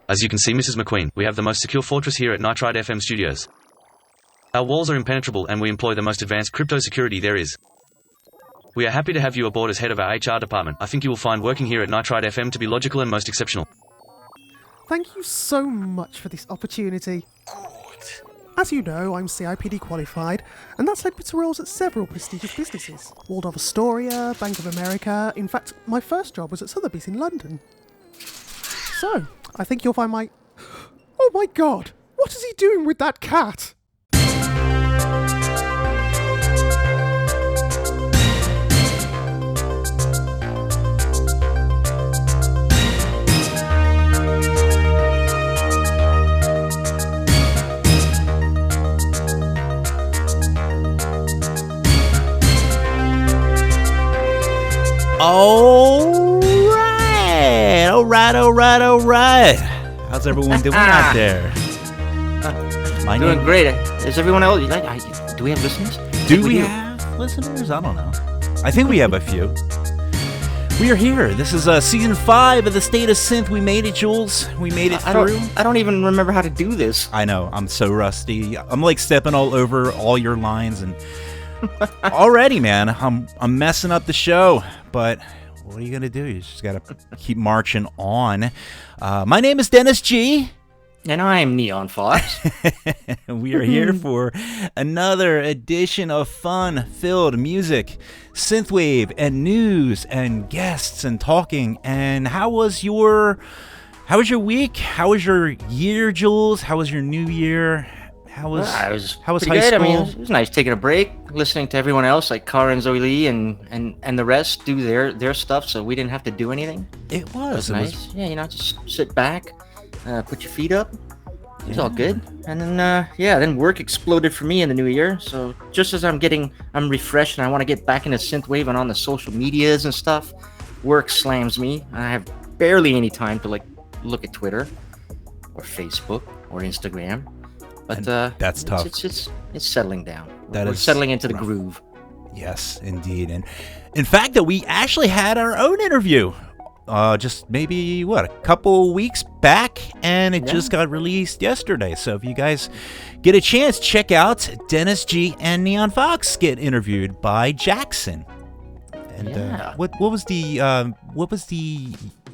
As you can see, Mrs. McQueen, we have the most secure fortress here at Nitride FM Studios. Our walls are impenetrable and we employ the most advanced crypto security there is. We are happy to have you aboard as head of our HR department. I think you will find working here at Nitride FM to be logical and most exceptional. Thank you so much for this opportunity. As you know, I'm CIPD qualified, and that's led me to roles at several prestigious businesses. Waldorf Astoria, Bank of America. In fact, my first job was at Sotheby's in London. So, I think you'll find my... Oh my god! What is he doing with that cat? All right. How's everyone doing out there? Doing great. Is everyone else? Do we have listeners? Do we have listeners? I don't know. I think we have a few. We are here. This is season 5 of the State of Synth. We made it, Jules. We made it through. I don't even remember how to do this. I know. I'm so rusty. I'm like stepping all over all your lines and already, man. I'm messing up the show, but what are you gonna do? You just gotta keep marching on. My name is Dennis G. And I'm Neon Fawkes. We are here for another edition of fun-filled music, synthwave, and news, and guests, and talking. And how was your week? How was your year, Jules? How was your new year? How was high good. school? I mean, it was nice taking a break, listening to everyone else, like Cara and Zoe Lee and the rest do their stuff, so we didn't have to do anything. It was nice. Yeah, just sit back, put your feet up. It was all good. And then then work exploded for me in the new year. So just as I'm refreshed and I want to get back into synthwave and on the social medias and stuff, work slams me. I have barely any time to look at Twitter or Facebook or Instagram. But that's tough. It's settling down. We're settling into the rough. groove. Yes, indeed. And in fact, that we actually had our own interview. Just maybe a couple weeks back, and it just got released yesterday. So if you guys get a chance, check out Dennis G and Neon Fawkes get interviewed by Jackson. And what was the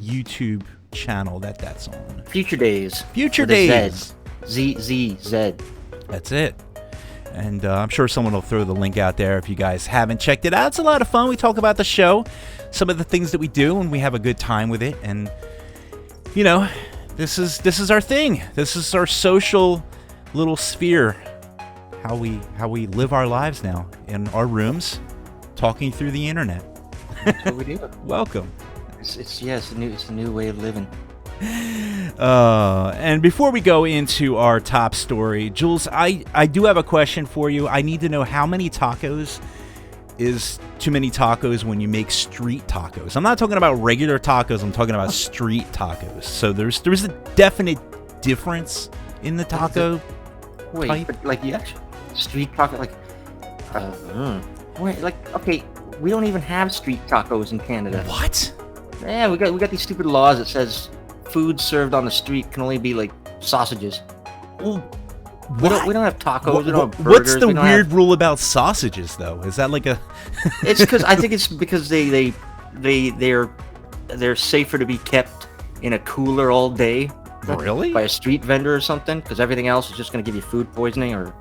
YouTube channel that's on? Future Days. Future Days. Z. That's it. And I'm sure someone will throw the link out there if you guys haven't checked it out. It's a lot of fun. We talk about the show, some of the things that we do, and we have a good time with it. And this is our thing. This is our social little sphere. How we live our lives now in our rooms, talking through the internet. That's what we do. Welcome. It's a new way of living. And before we go into our top story, Jules, I do have a question for you. I need to know how many tacos is too many tacos when you make street tacos. I'm not talking about regular tacos. I'm talking about street tacos. So there's a definite difference in the taco. Wait, but street taco, okay, we don't even have street tacos in Canada. What? Yeah, we got these stupid laws that says food served on the street can only be sausages. Well, we don't have tacos. We don't have burgers. What's the weird rule about sausages, though? Is that like a? I think it's because they're safer to be kept in a cooler all day. Really? By a street vendor or something, because everything else is just going to give you food poisoning or.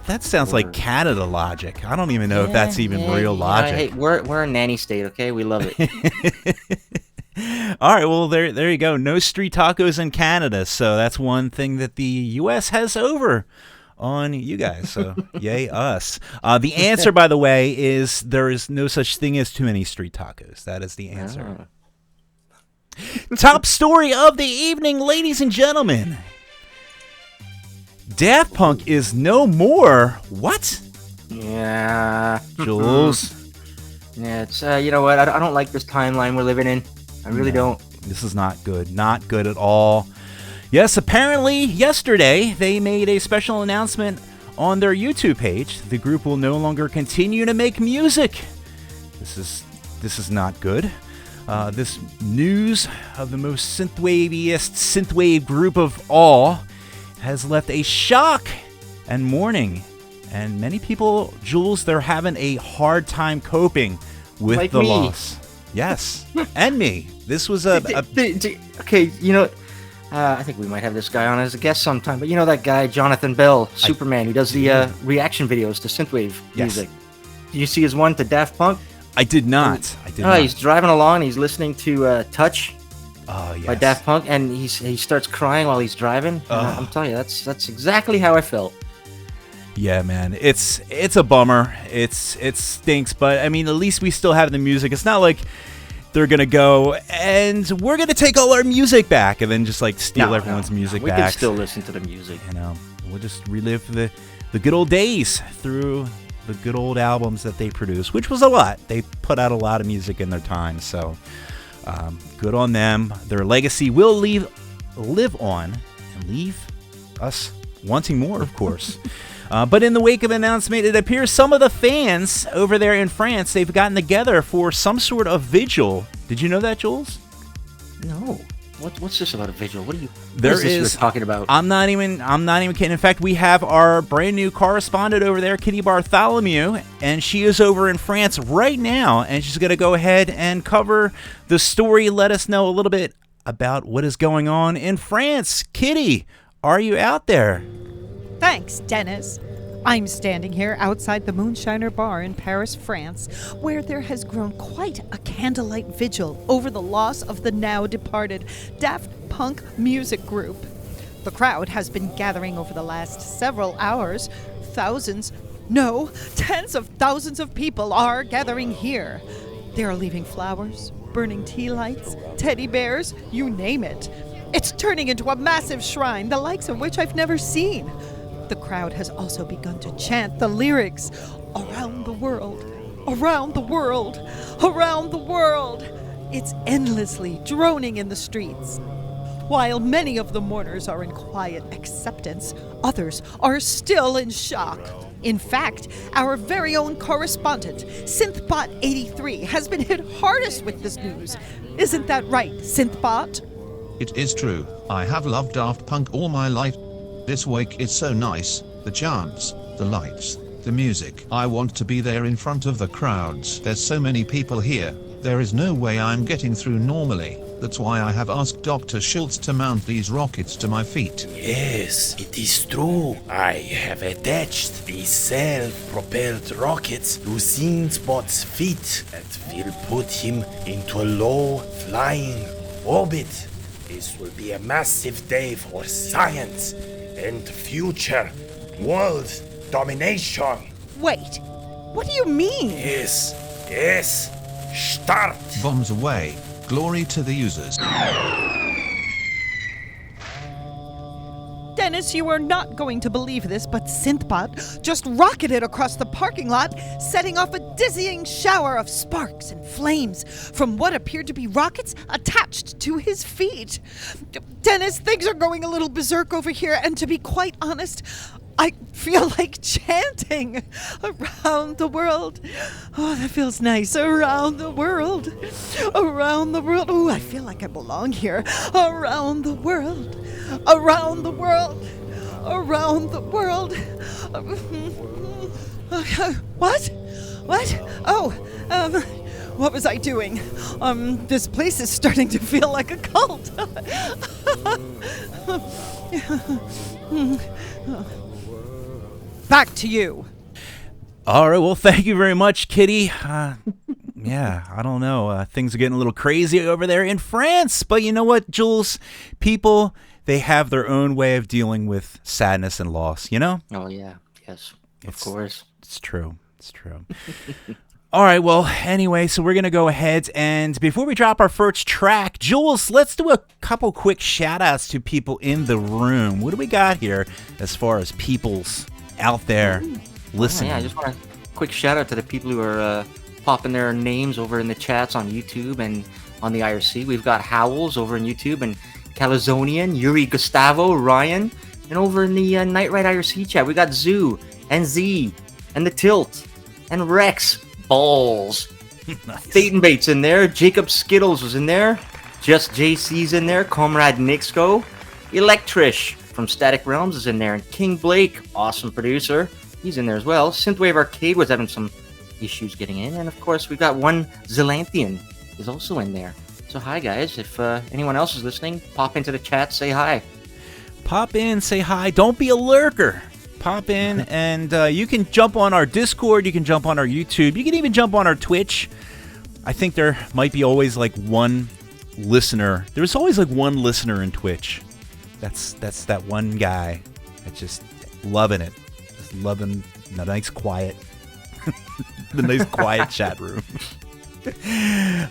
That sounds like Canada logic. I don't even know if that's even real logic. Hey, we're a nanny state, okay? We love it. All right, well, there you go. No street tacos in Canada, so that's one thing that the U.S. has over on you guys, so yay us. The answer, by the way, is there is no such thing as too many street tacos. That is the answer. Top story of the evening, ladies and gentlemen. Daft Punk is no more. What? Yeah. Jules? Yeah, it's, you know what? I don't like this timeline we're living in. I really don't. This is not good. Not good at all. Yes, apparently yesterday they made a special announcement on their YouTube page. The group will no longer continue to make music. This is not good. This news of the most synthwave group of all has left a shock and mourning. And many people, Jules, they're having a hard time coping with like the me. loss. Yes, and me. This was Okay, I think we might have this guy on as a guest sometime. But you know that guy, Jonathan Bell, Superman, who does the reaction videos to synthwave music. Did you see his one to Daft Punk? I did not. He's driving along. He's listening to Touch yes. by Daft Punk, and he starts crying while he's driving. I'm telling you, that's exactly how I felt. Yeah, man, it's a bummer. It stinks, but I mean, at least we still have the music. It's not like they're gonna go and we're gonna take all our music back and then just like steal everyone's music back. We can still listen to the music. We'll just relive the good old days through the good old albums that they produced, which was a lot. They put out a lot of music in their time, so good on them. Their legacy will live on and leave us wanting more, of course. But in the wake of the announcement, it appears some of the fans over there in France, they've gotten together for some sort of vigil. Did you know that, Jules? No. What's this about a vigil? What is this you're talking about? I'm not even kidding. In fact, we have our brand new correspondent over there, Kitty Bartholomew, and she is over in France right now, and she's going to go ahead and cover the story, let us know a little bit about what is going on in France. Kitty, are you out there? Thanks, Dennis. I'm standing here outside the Moonshiner Bar in Paris, France, where there has grown quite a candlelight vigil over the loss of the now departed Daft Punk music group. The crowd has been gathering over the last several hours. Tens of thousands of people are gathering here. They are leaving flowers, burning tea lights, teddy bears, you name it. It's turning into a massive shrine, the likes of which I've never seen. The crowd has also begun to chant the lyrics, "Around the world, around the world, around the world." It's endlessly droning in the streets. While many of the mourners are in quiet acceptance, others are still in shock. In fact, our very own correspondent, Synthbot83, has been hit hardest with this news. Isn't that right, Synthbot? It is true. I have loved Daft Punk all my life. This wake is so nice. The chants, the lights, the music. I want to be there in front of the crowds. There's so many people here. There is no way I'm getting through normally. That's why I have asked Dr. Schultz to mount these rockets to my feet. Yes, it is true. I have attached these self-propelled rockets to Synthbot's feet and will put him into a low flying orbit. This will be a massive day for science and future world domination. Wait, what do you mean? Yes, start. Bombs away. Glory to the users. Dennis, you are not going to believe this, but Synthbot just rocketed across the parking lot, setting off a dizzying shower of sparks and flames from what appeared to be rockets attached to his feet. Dennis, things are going a little berserk over here, and to be quite honest, I feel like chanting around the world. Oh, that feels nice. Around the world. Around the world. Oh, I feel like I belong here. Around the world. Around the world. Around the world. What? Oh, what was I doing? This place is starting to feel like a cult. Back to you. All right, well, thank you very much, Kitty. Yeah, I don't know. Things are getting a little crazy over there in France. But you know what, Jules? People, they have their own way of dealing with sadness and loss, you know? Oh, yeah. Yes. Of course. It's true. It's true. All right, well, anyway, so we're going to go ahead, and before we drop our first track, Jules, let's do a couple quick shout-outs to people in the room. What do we got here as far as people's out there listening? Yeah, I just want a quick shout-out to the people who are popping their names over in the chats on YouTube and on the IRC. We've got Howells over on YouTube, and Calazonian, Yuri Gustavo, Ryan, and over in the Night Ride IRC chat, we got Zoo, and Z, and The Tilt, and Rex, Balls, Dayton Bates in there. Jacob Skittles was in there. Just JC's in there. Comrade Nixco. Electrish from Static Realms is in there. And King Blake, awesome producer. He's in there as well. Synthwave Arcade was having some issues getting in. And of course, we've got one Zelanthian is also in there. So hi, guys. If anyone else is listening, pop into the chat, say hi. Pop in, say hi. Don't be a lurker. Pop in, and you can jump on our Discord. You can jump on our YouTube. You can even jump on our Twitch. I think there might be always like one listener. There's always like one listener in Twitch. That's that one guy that's just loving it. Just loving the nice quiet, the nice quiet chat room.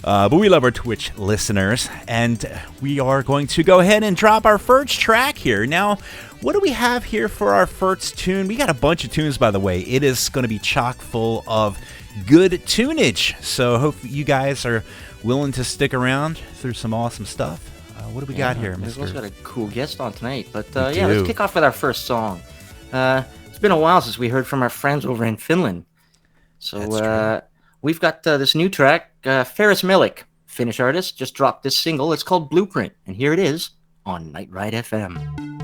But we love our Twitch listeners, and we are going to go ahead and drop our first track here. Now, what do we have here for our first tune? We got a bunch of tunes, by the way. It is going to be chock full of good tunage, so hope you guys are willing to stick around through some awesome stuff. What do we got here, We've Mr.? also got a cool guest on tonight, but We yeah, let's do. kick off with our first song. It's been a while since we heard from our friends over in Finland. So we've got this new track. Ferris Milik, Finnish artist, just dropped this single. It's called Blueprint, and here it is on Night Ride FM.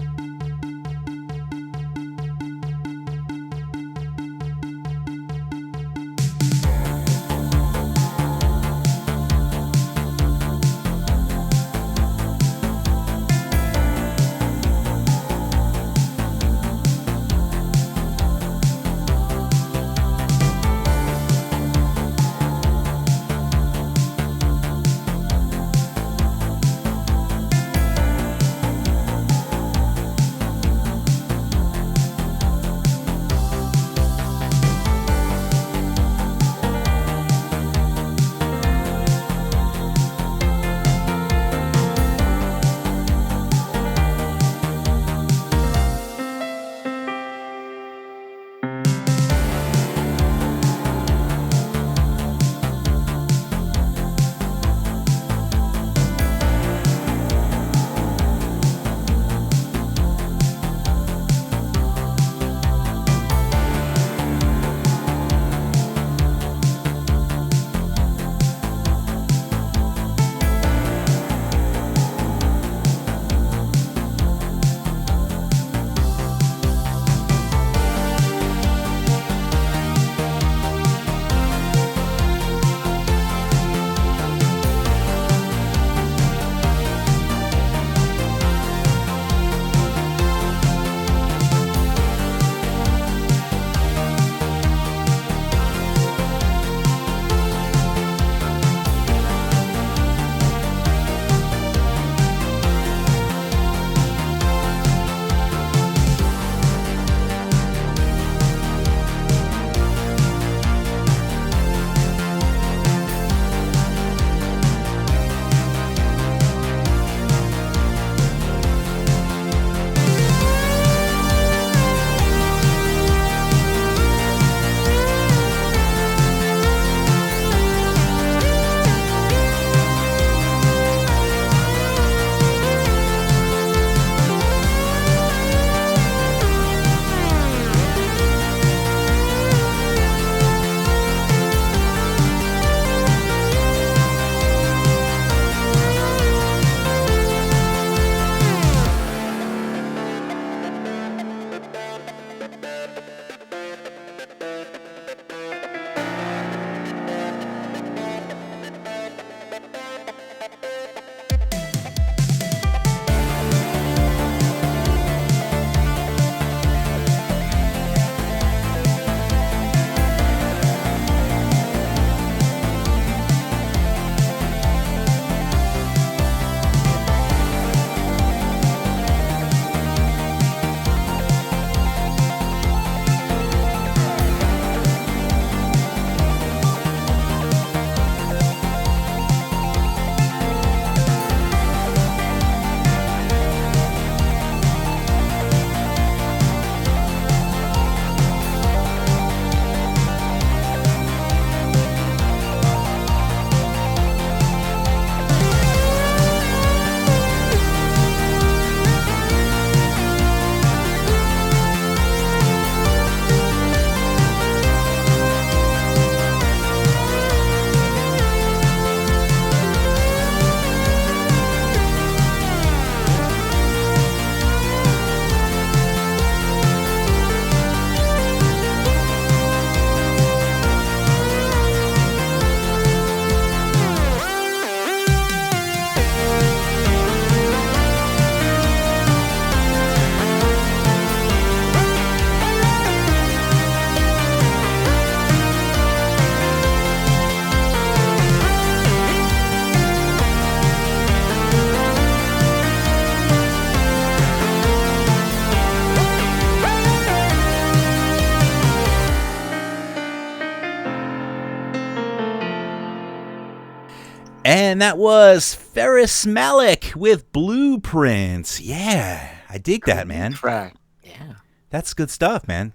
And that was Ferris Malik with Blueprints. Yeah, I dig that, man. Track. Yeah. That's good stuff, man.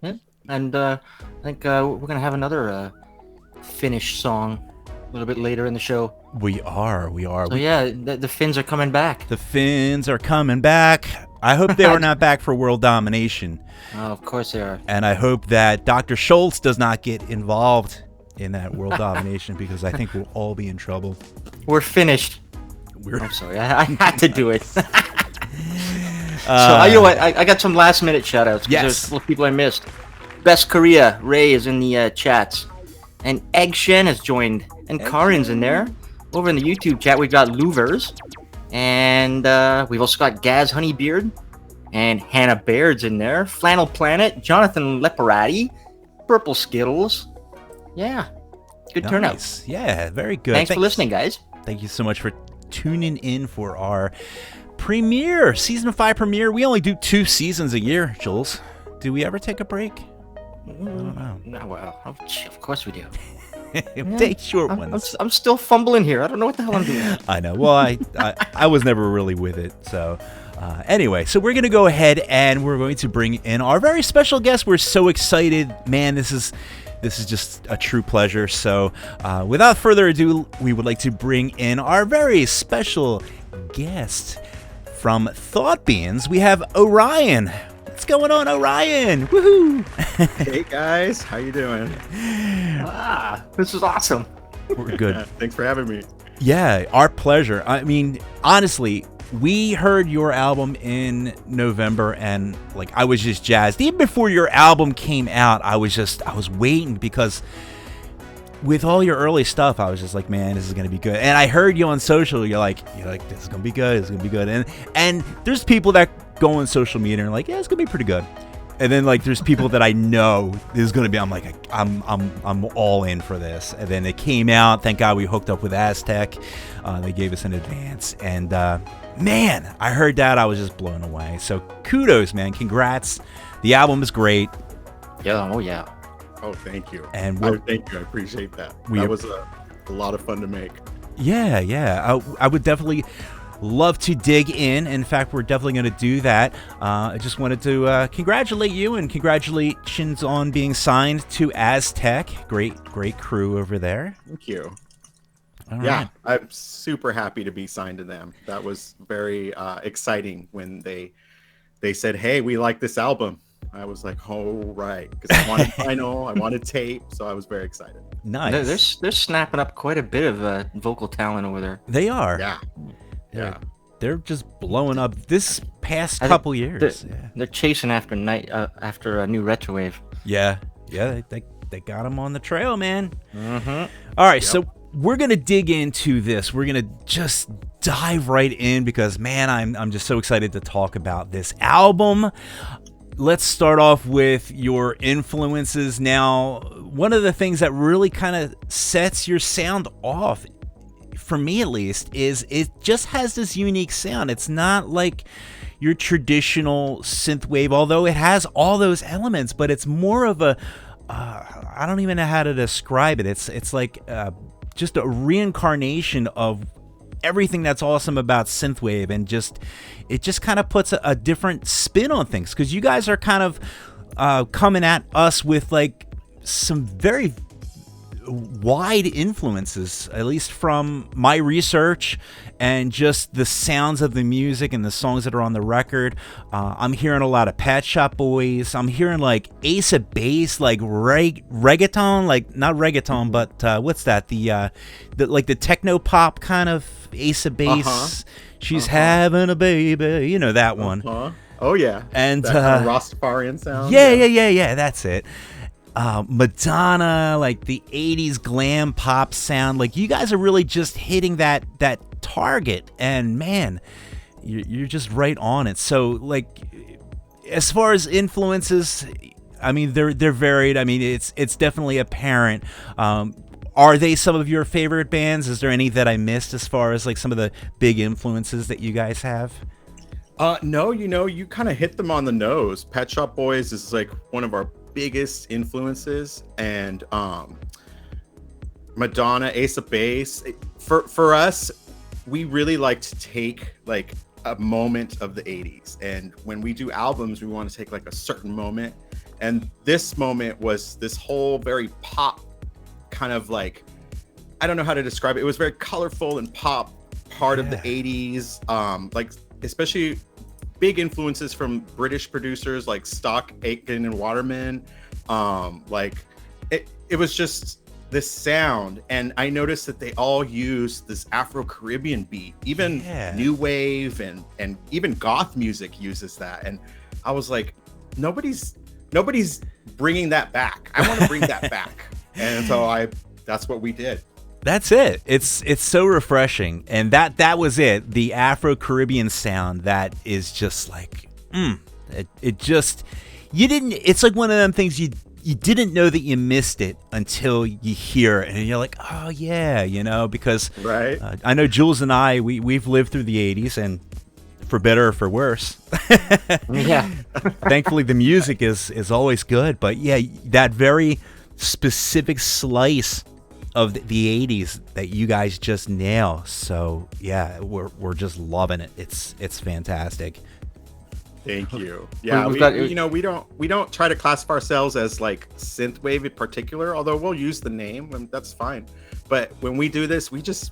Yeah. And I think we're going to have another Finnish song a little bit later in the show. We are. So yeah, the Finns are coming back. The Finns are coming back. I hope they are not back for world domination. Oh, of course they are. And I hope that Dr. Schultz does not get involved in that world domination, because I think we'll all be in trouble. We're finished. I'm sorry, I had to do it. So you know what? I got some last minute shout outs. Yes. There's little people I missed. Best Korea, Ray is in the chats. And Egg Shen has joined. And Karin's in there. Over in the YouTube chat, we've got Louvers. And we've also got Gaz Honeybeard. And Hannah Baird's in there. Flannel Planet, Jonathan Leparati, Purple Skittles. Yeah. Good turnout. Yeah, very good. Thanks for listening, guys. Thank you so much for tuning in for our premiere, season 5 premiere. We only do 2 seasons a year, Jules. Do we ever take a break? I don't know. No, well, of course we do. Take short ones. I'm still fumbling here. I don't know what the hell I'm doing. I know. Well, I was never really with it. So anyway, so we're going to go ahead and we're going to bring in our very special guest. We're so excited. Man, this is just a true pleasure. So without further ado, we would like to bring in our very special guest from Thought Beans. We have Orion. What's going on, Orion? Woohoo! Hey guys, how you doing? This is awesome. We're good. Thanks for having me. Yeah, our pleasure. I mean, honestly, we heard your album in November and like I was just jazzed. Even before your album came out, I was waiting, because with all your early stuff, I was just like, man, this is gonna be good. And I heard you on social, you're like, this is gonna be good, it's gonna be good. And there's people that go on social media and are like, yeah, it's gonna be pretty good. And then like there's people that I know this is gonna be, I'm like, I'm all in for this. And then it came out. Thank God we hooked up with Aztec. They gave us an advance, and man, I heard that, I was just blown away. So kudos, man, congrats. The album is great. Yeah, oh yeah. Oh, thank you. And thank you. I appreciate that. That was a lot of fun to make. Yeah. I would definitely love to dig in. In fact, we're definitely going to do that. I just wanted to congratulate you, and congratulations on being signed to Aztec. Great crew over there. Thank you. All yeah, right. I'm super happy to be signed to them. That was very exciting when they said, hey, we like this album. I was like, oh, right. Because I wanted vinyl, I wanted tape, so I was very excited. Nice. They're snapping up quite a bit of vocal talent over there. They are. Yeah. They're just blowing up this past couple years. They're chasing after after a new retrowave. Yeah. They got them on the trail, man. Mm-hmm. All right, so we're gonna dig into this. We're gonna just dive right in, because man, I'm just so excited to talk about this album. Let's start off with your influences. Now, one of the things that really kind of sets your sound off, for me at least, is it just has this unique sound. It's not like your traditional synthwave, although it has all those elements, but it's more of a I don't even know how to describe it. It's like just a reincarnation of everything that's awesome about synthwave, and it just kind of puts a different spin on things, because you guys are kind of coming at us with like some very wide influences, at least from my research and just the sounds of the music and the songs that are on the record. I'm hearing a lot of Pet Shop Boys. I'm hearing like Ace of Base, like reggaeton, like not reggaeton, but what's that? The like the techno pop kind of Ace of Base. She's having a baby, you know that one. Oh yeah, and that kind of Rastafarian sound. Yeah, that's it. Madonna, like the 80s glam pop sound. Like you guys are really just hitting that target, and man, you're just right on it. So like, as far as influences, I mean they're varied. I mean it's definitely apparent. Are they some of your favorite bands? Is there any that I missed as far as like some of the big influences that you guys have? No, you kind of hit them on the nose. Pet Shop Boys is like one of our biggest influences, and Madonna, Ace of Base. for us, we really like to take like a moment of the 80s, and when we do albums, we want to take like a certain moment, and this moment was this whole very pop kind of like, I don't know how to describe it. It was very colorful and pop part of the 80s, like especially big influences from British producers like Stock Aitken and Waterman. Like it was just this sound, and I noticed that they all use this Afro-Caribbean beat, even new wave and even goth music uses that, and I was like, nobody's bringing that back. I want to bring that back, and so that's what we did. That's it. It's so refreshing, and that was it. The Afro-Caribbean sound that is just like, it just, you didn't. It's like one of them things you didn't know that you missed it until you hear it, and you're like, oh yeah, you know, because right. I know Jules and I, we've lived through the 80s, and for better or for worse. Yeah. Thankfully, the music is always good, but yeah, that very specific slice of the 80s that you guys just nail. So yeah, we're just loving it. It's fantastic. Thank you. Yeah, we don't try to classify ourselves as like synthwave in particular, although we'll use the name, and that's fine. But when we do this, we just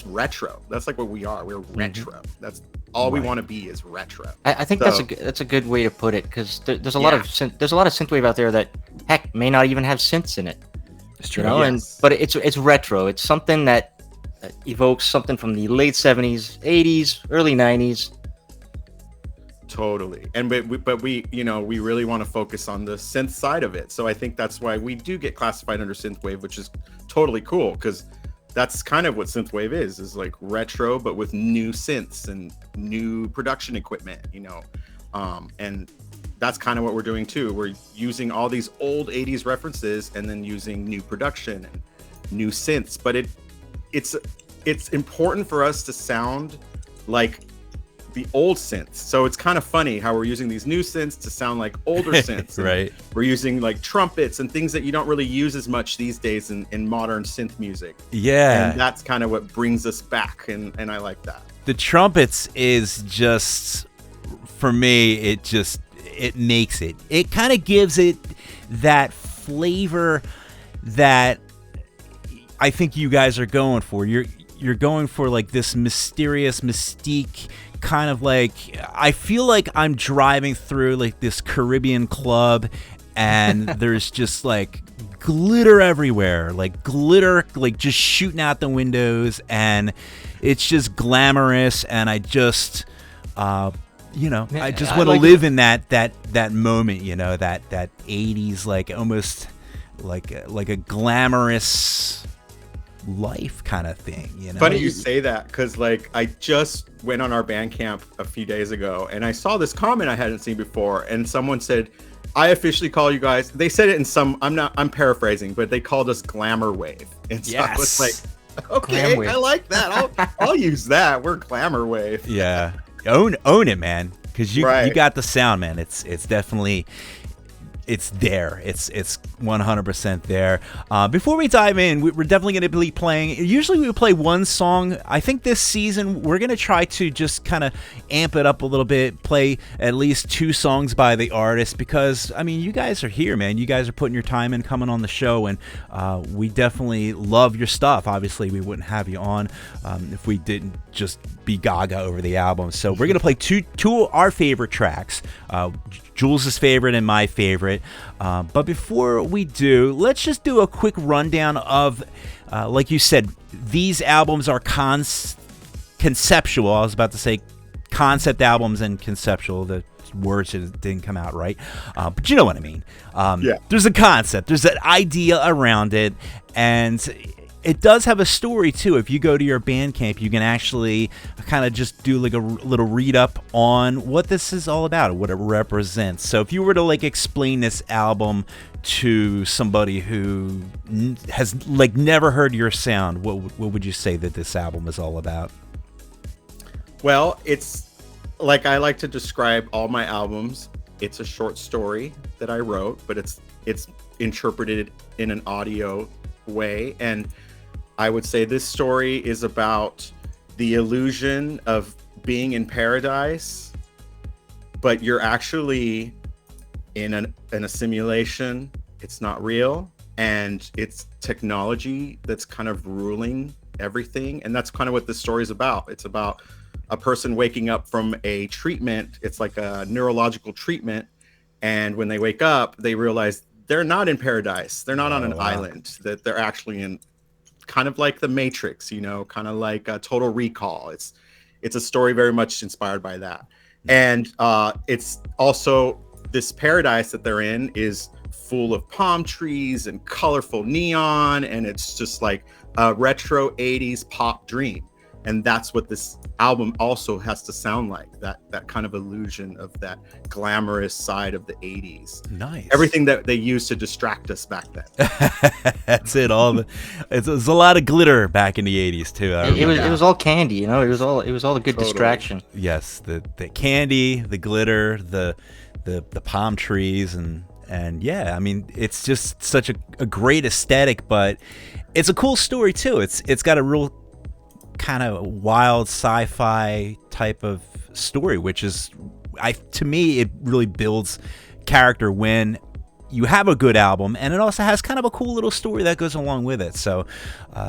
retro. That's like what we are. We're retro. That's all we want to be, is retro. I think that's a good way to put it, because there's a lot of synthwave out there that heck may not even have synths in it. It's true. You know, but it's retro. It's something that evokes something from the late 70s, 80s, early 90s. Totally. And but we we really want to focus on the synth side of it. So I think that's why we do get classified under synthwave, which is totally cool, because that's kind of what synthwave is like retro, but with new synths and new production equipment, and that's kind of what we're doing too. We're using all these old 80s references and then using new production and new synths, but it's important for us to sound like the old synths. So it's kind of funny how we're using these new synths to sound like older synths. Right. We're using like trumpets and things that you don't really use as much these days in modern synth music. Yeah. And that's kind of what brings us back, and I like that. The trumpets is just, for me, it makes it. It kind of gives it that flavor that I think you guys are going for. You're going for like this mysterious mystique, kind of like, I feel like I'm driving through like this Caribbean club, and there's just like glitter everywhere, like glitter like just shooting out the windows, and it's just glamorous, and I just I just want to live in that moment, that 80s, like almost like a glamorous life kind of thing. Funny you say that, because like I just went on our Bandcamp a few days ago, and I saw this comment I hadn't seen before, and someone said, I officially call you guys, they said it in some, I'm paraphrasing, but they called us Glamour Wave. And so I was like, okay, I like that. I'll use that. We're Glamour Wave. Yeah. Own it, man, because you got the sound, man. It's definitely, it's there. It's 100% there. Before we dive in, we're definitely going to be playing. Usually we would play one song. I think this season we're going to try to just kind of amp it up a little bit, play at least 2 songs by the artist, because I mean, you guys are here, man. You guys are putting your time in coming on the show, and we definitely love your stuff. Obviously, we wouldn't have you on if we didn't just be gaga over the album. So we're going to play two of our favorite tracks. Jules' favorite and my favorite. But before we do, let's just do a quick rundown of, like you said, these albums are conceptual. I was about to say concept albums and conceptual. The words didn't come out right. But you know what I mean. There's a concept. There's an idea around it. And it does have a story too. If you go to your Bandcamp, you can actually kind of just do like a little read up on what this is all about, what it represents. So if you were to like explain this album to somebody who has like never heard your sound, what would you say that this album is all about? Well, it's like I like to describe all my albums. It's a short story that I wrote, but it's interpreted in an audio way, and I would say this story is about the illusion of being in paradise, but you're actually in a simulation. It's not real, and it's technology that's kind of ruling everything. And that's kind of what this story is about. It's about a person waking up from a treatment. It's like a neurological treatment. And when they wake up, they realize they're not in paradise. They're not on an island, that they're actually in kind of like the Matrix, you know, kind of like a Total Recall. It's a story very much inspired by that. And it's also this paradise that they're in is full of palm trees and colorful neon. And it's just like a retro 80s pop dream. And that's what this album also has to sound like, that kind of illusion of that glamorous side of the 80s. Nice. Everything that they used to distract us back then. That's it. It was a lot of glitter back in the 80s too. It was all candy, you know. It was all a good distraction. Yes, the candy, the glitter, the palm trees, and yeah, I mean, it's just such a great aesthetic, but it's a cool story too. It's got a real kind of wild sci-fi type of story, which is, to me, it really builds character when you have a good album, and it also has kind of a cool little story that goes along with it. So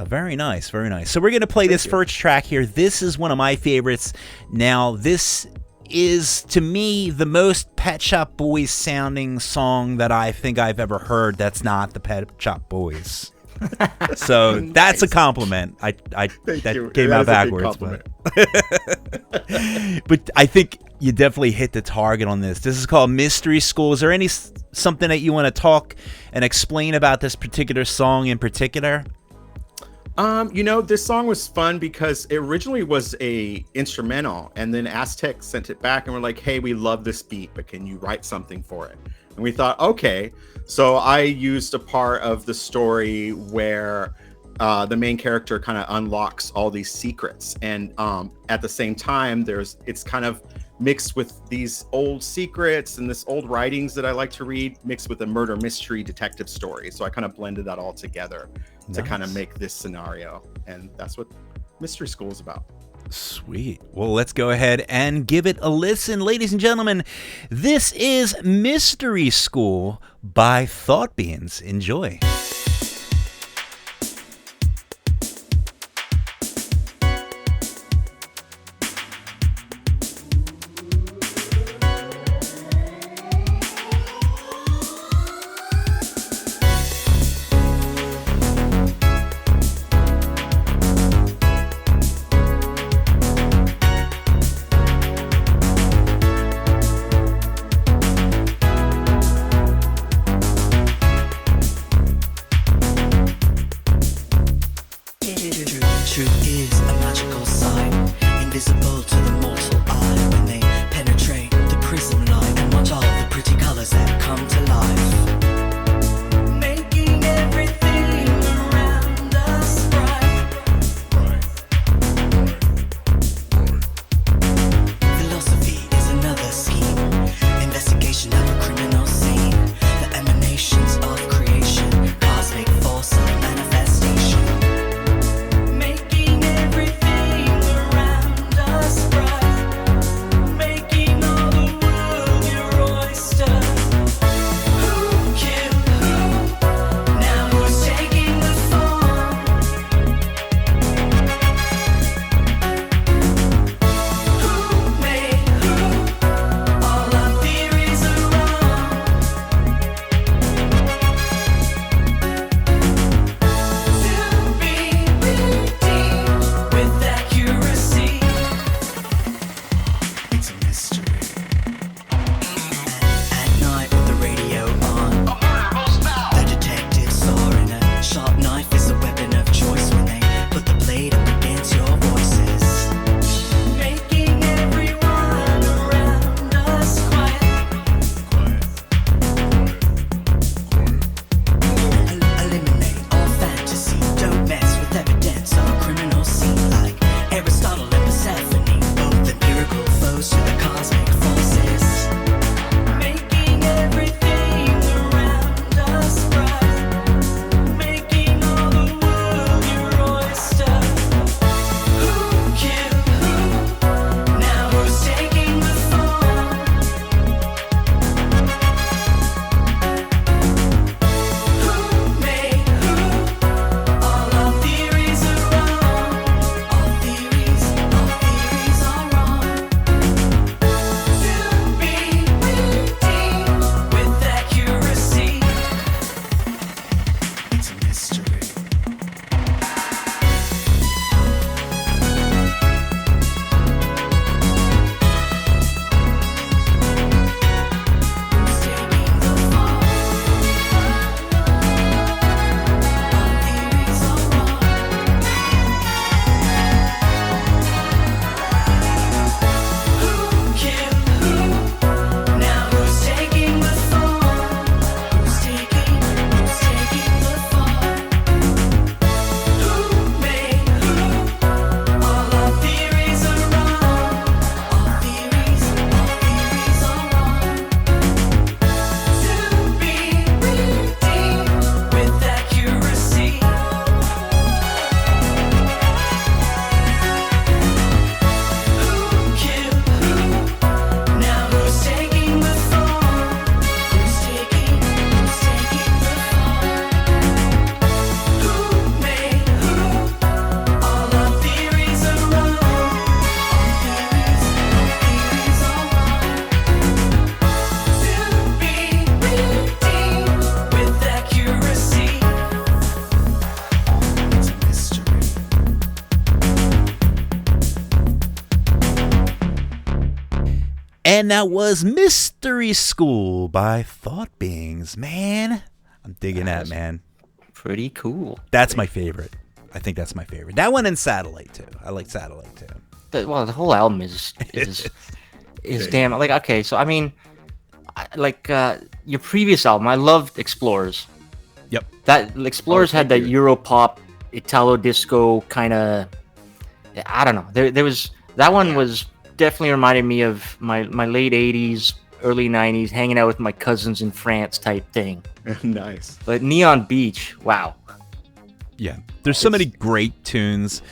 very nice, very nice. So we're going to play this first track here. This is one of my favorites. Now, this is, to me, the most Pet Shop Boys sounding song that I think I've ever heard that's not the Pet Shop Boys. So that's a compliment. That came out backwards, but I think you definitely hit the target on this. This is called Mystery School. Is there something that you want to talk and explain about this particular song in particular? You know, this song was fun because it originally was a instrumental, and then Aztec sent it back and we're like, hey, we love this beat, but can you write something for it? And we thought, okay. So I used a part of the story where the main character kind of unlocks all these secrets, and at the same time, it's kind of mixed with these old secrets and this old writings that I like to read, mixed with a murder mystery detective story. So I kind of blended that all together to kind of make this scenario, and that's what Mystery School is about. Sweet. Well, let's go ahead and give it a listen. Ladies and gentlemen, this is Mystery School by Thought Beans. Enjoy. And that was Mystery School by Thought Beings. Man, I'm digging that, man. Pretty cool. That's my favorite. I think that's my favorite. That one and Satellite, too. I like Satellite, too. The whole album is damn. Like, okay, so I mean, your previous album, I loved Explorers. Yep. That Explorers had that Europop, Italo disco kind of. I don't know. There was that one was definitely reminded me of my late '80s, early '90s, hanging out with my cousins in France type thing. Nice. But Neon Beach, wow. Yeah, there's so many great tunes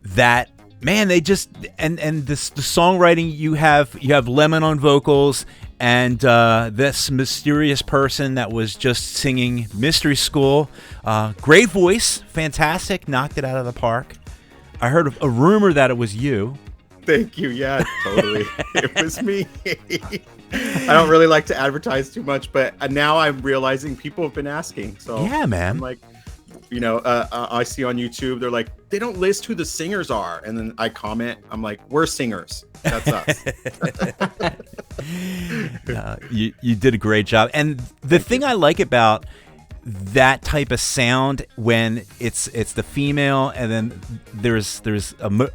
that. Man, they just and the songwriting you have Lemon on vocals and this mysterious person that was just singing Mystery School. Great voice, fantastic, knocked it out of the park. I heard a rumor that it was you. Thank you. Yeah, totally. It was me. I don't really like to advertise too much, but now I'm realizing people have been asking. So yeah, man. I'm like, I see on YouTube, they're like, they don't list who the singers are. And then I comment, I'm like, we're singers. That's us. You did a great job. And the thing I like about that type of sound when it's the female and then there's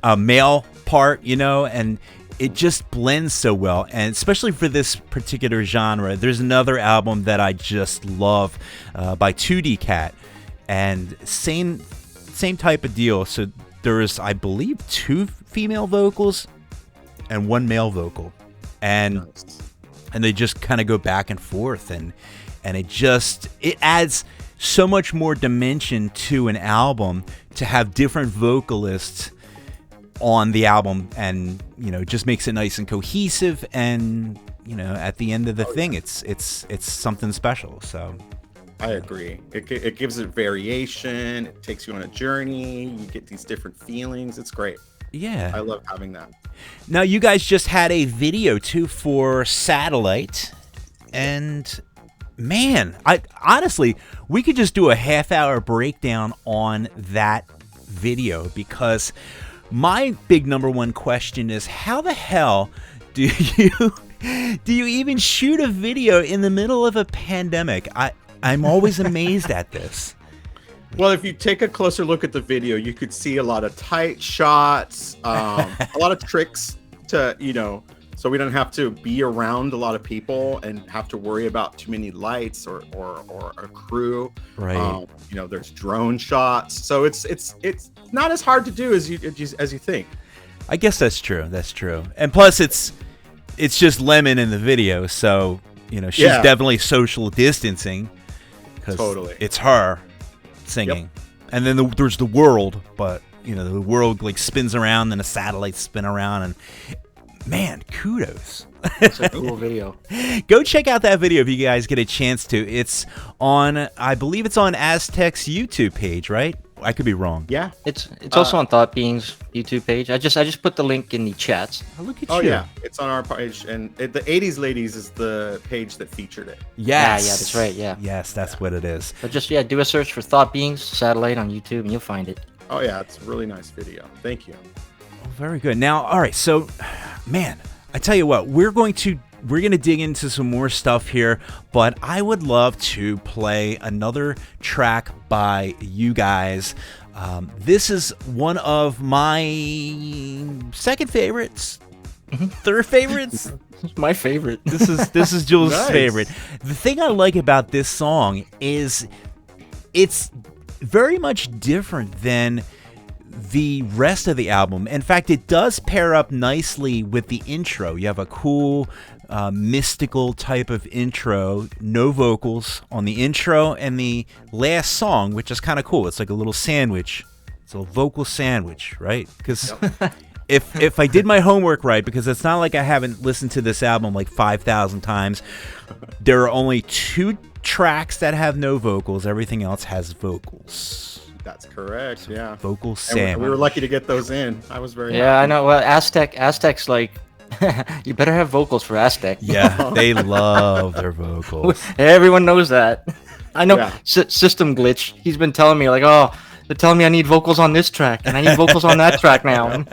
a male part, and it just blends so well. And especially for this particular genre, there's another album that I just love by 2D Cat. And same type of deal. So there's, I believe, 2 female vocals and 1 male vocal, and they just kind of go back and forth, and it adds so much more dimension to an album to have different vocalists on the album, and it just makes it nice and cohesive, and at the end of the thing, it's something special. So. I agree. It gives it variation. It takes you on a journey. You get these different feelings. It's great. Yeah. I love having that. Now, you guys just had a video, too, for Satellite. And, man, honestly, we could just do a half-hour breakdown on that video. Because my big number one question is, how the hell do you even shoot a video in the middle of a pandemic? I'm always amazed at this. Well, if you take a closer look at the video, you could see a lot of tight shots, a lot of tricks to, so we don't have to be around a lot of people and have to worry about too many lights or a crew. Right. There's drone shots. So it's not as hard to do as you think. I guess that's true. That's true. And plus it's just Lemon in the video. So, she's definitely social distancing. Totally. It's her singing. Yep. And then there's the world, but the world like spins around and the satellites spin around, and man, kudos. It's a cool video. Go check out that video if you guys get a chance to. It's on, I believe it's on Aztec's YouTube page, right? I could be wrong. Yeah. It's also on Thought Beings YouTube page. I just put the link in the chats. Oh, look at you. Oh you. yeah, it's on our page, and the 80s Ladies is the page that featured it. Yes. Yeah, that's right. Yeah. Yes, that's what it is. But just do a search for Thought Beings Satellite on YouTube, and you'll find it. Oh yeah, it's a really nice video. Thank you. Oh, very good. Now, all right, so, man, I tell you what, we're going to dig into some more stuff here, but I would love to play another track by you guys. This is one of my second favorites, third favorites. My favorite. This is Jules' Nice. favorite. The thing I like about this song is it's very much different than the rest of the album. In fact, it does pair up nicely with the intro. You have a cool mystical type of intro, no vocals on the intro, and the last song, which is kind of cool. It's like a little sandwich. It's a vocal sandwich, right? Because if I did my homework right, because it's not like I haven't listened to this album like 5,000 times, there are only 2 tracks that have no vocals. Everything else has vocals. That's correct. Yeah. Vocal sandwich. And we were lucky to get those in. I was very Yeah, happy. I know. Well, Aztec's like, you better have vocals for Aztec. Yeah, they love their vocals. Everyone knows that. I know. Yeah. System glitch. He's been telling me like, oh, they're telling me I need vocals on this track and I need vocals on that track now.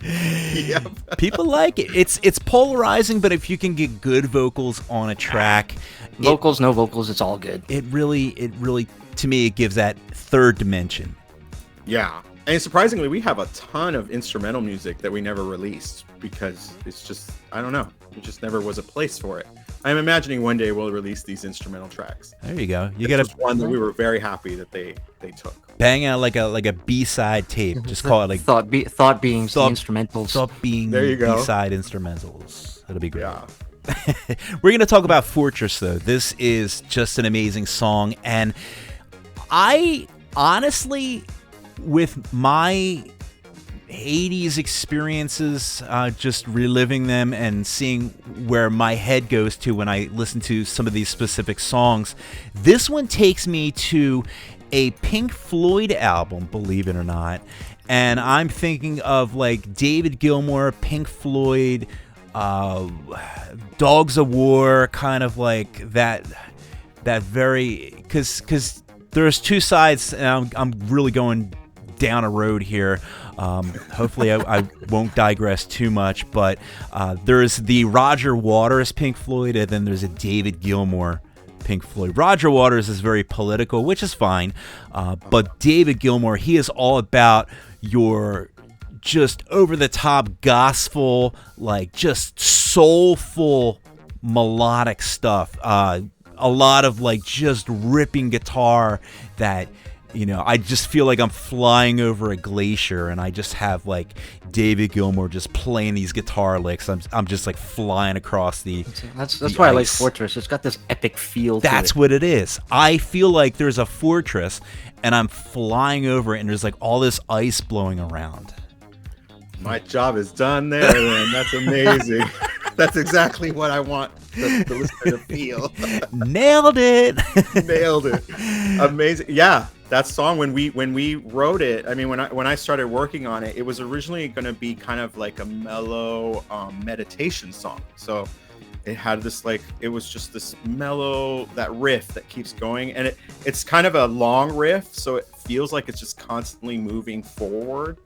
Yep. People like it. It's polarizing, but if you can get good vocals on a track, Vocals, no vocals, it's all good. it really, to me, it gives that third dimension. Yeah. And surprisingly, we have a ton of instrumental music that we never released because it's just, I don't know, it just never was a place for it. I'm imagining one day we'll release these instrumental tracks. There you go. You This got was one that we were very happy that they took. bang out like a B-side tape. Just call it like Thought beings, Thought- the instrumentals. Stop being There you go. B-side instrumentals. That'll be great. Yeah. We're going to talk about Fortress, though. This is just an amazing song. And I honestly, with my 80s experiences, just reliving them and seeing where my head goes to when I listen to some of these specific songs, this one takes me to a Pink Floyd album, believe it or not. And I'm thinking of like David Gilmour, Pink Floyd, Dogs of War, kind of like that very, because there's two sides, and I'm really going down a road here. Hopefully I won't digress too much, but there's the Roger Waters Pink Floyd, and then there's a David Gilmour Pink Floyd. Roger Waters is very political, which is fine, but David Gilmour, he is all about your just over-the-top gospel, like just soulful melodic stuff. A lot of like just ripping guitar that, you know, I just feel like I'm flying over a glacier, and I just have like David Gilmour just playing these guitar licks. I'm just like flying across the. That's the why I like ice. Fortress. It's got this epic feel. That's to it. what it is. I feel like there's a fortress, and I'm flying over it, and there's like all this ice blowing around. My job is done there, man. That's amazing. That's exactly what I want the listener to feel. Nailed it. Nailed it. Amazing. Yeah, that song when we wrote it. I mean, when I started working on it, it was originally going to be kind of like a mellow meditation song. So it had this like, it was just this mellow, that riff that keeps going, and it's kind of a long riff, so it feels like it's just constantly moving forward.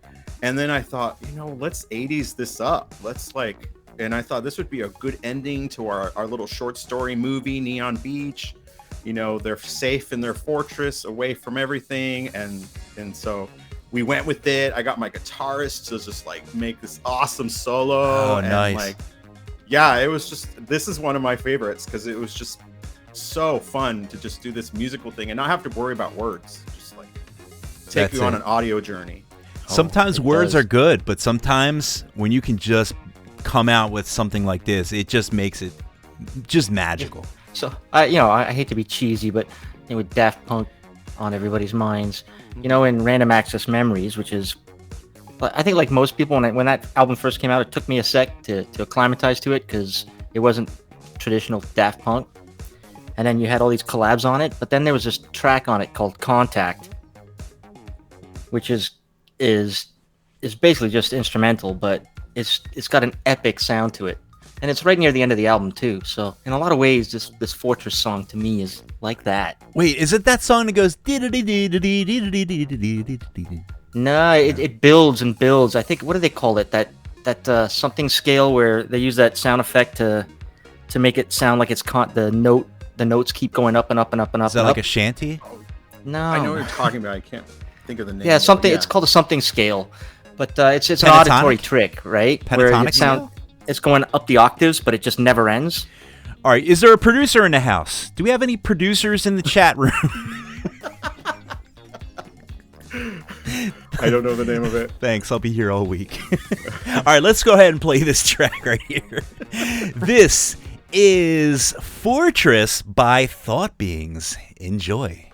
And then I thought, you know, let's 80s this up. Let's like, and I thought this would be a good ending to our little short story movie, Neon Beach. You know, they're safe in their fortress, away from everything. And so we went with it. I got my guitarist to just like make this awesome solo. Oh, and nice. like, yeah, it was just, this is one of my favorites because it was just so fun to just do this musical thing and not have to worry about words. Just like take That's you on it. an audio journey. Sometimes it words does. are good, but sometimes when you can just come out with something like this, it just makes it just magical. So I hate to be cheesy, but with Daft Punk on everybody's minds, in Random Access Memories, which is, I think like most people, when that album first came out, it took me a sec to acclimatize to it because it wasn't traditional Daft Punk. And then you had all these collabs on it, but then there was this track on it called Contact, which is basically just instrumental, but it's got an epic sound to it, and it's right near the end of the album too. So in a lot of ways, this Fortress song to me is like that. Wait, is it that song that goes? No, it builds and builds. I think, what do they call it? That something scale where they use that sound effect to make it sound like it's the notes keep going up and up and up and up. Is that and like up. a shanty? No, I know what you're talking about. I can't think of the name. Yeah, of it, something. yeah. It's called a something scale, but it's an Pentatonic? auditory trick, right? Where Pentatonic it sound it's going up the octaves, but it just never ends. All right, is there a producer in the house? Do we have any producers in the chat room? I don't know the name of it. Thanks, I'll be here all week. All right, let's go ahead and play this track right here. This is Fortress by Thought Beings. Enjoy.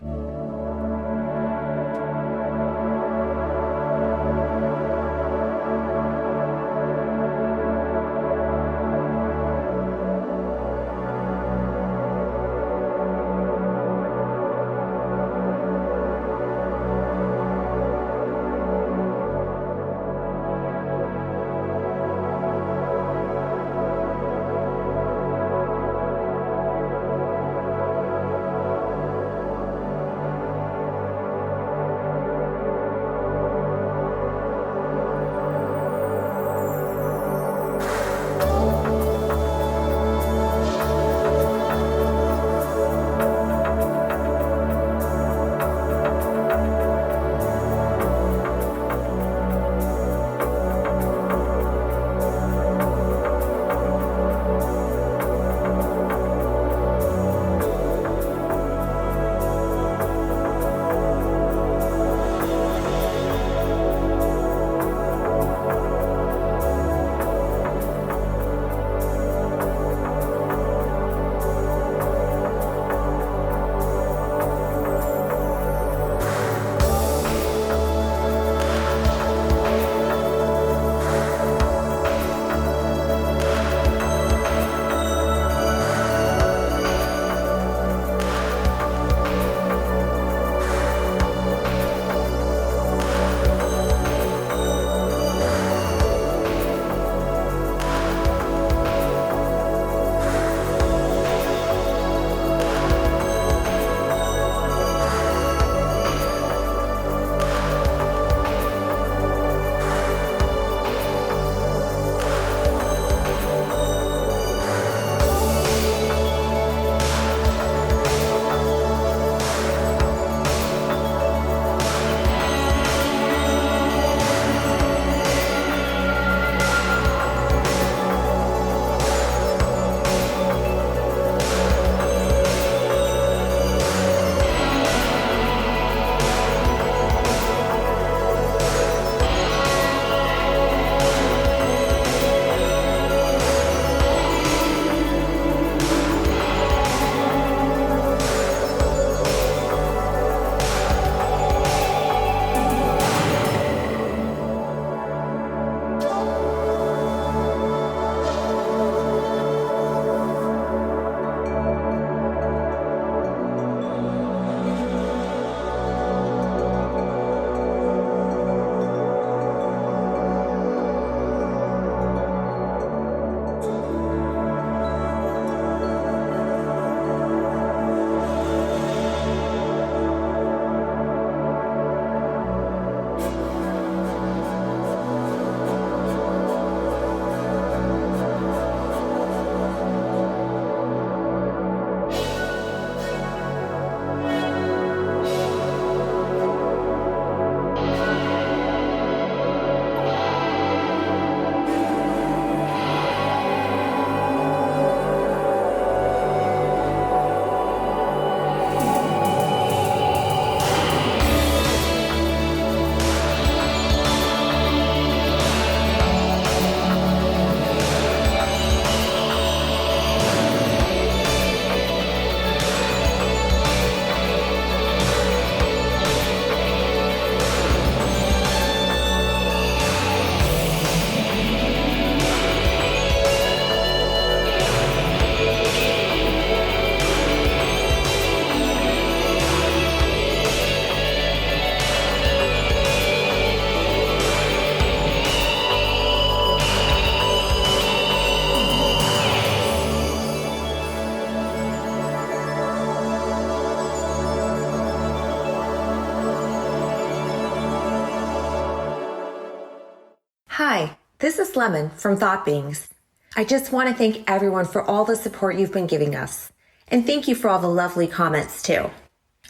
Hi, this is Lemon from Thought Beings. I just want to thank everyone for all the support you've been giving us. And thank you for all the lovely comments, too.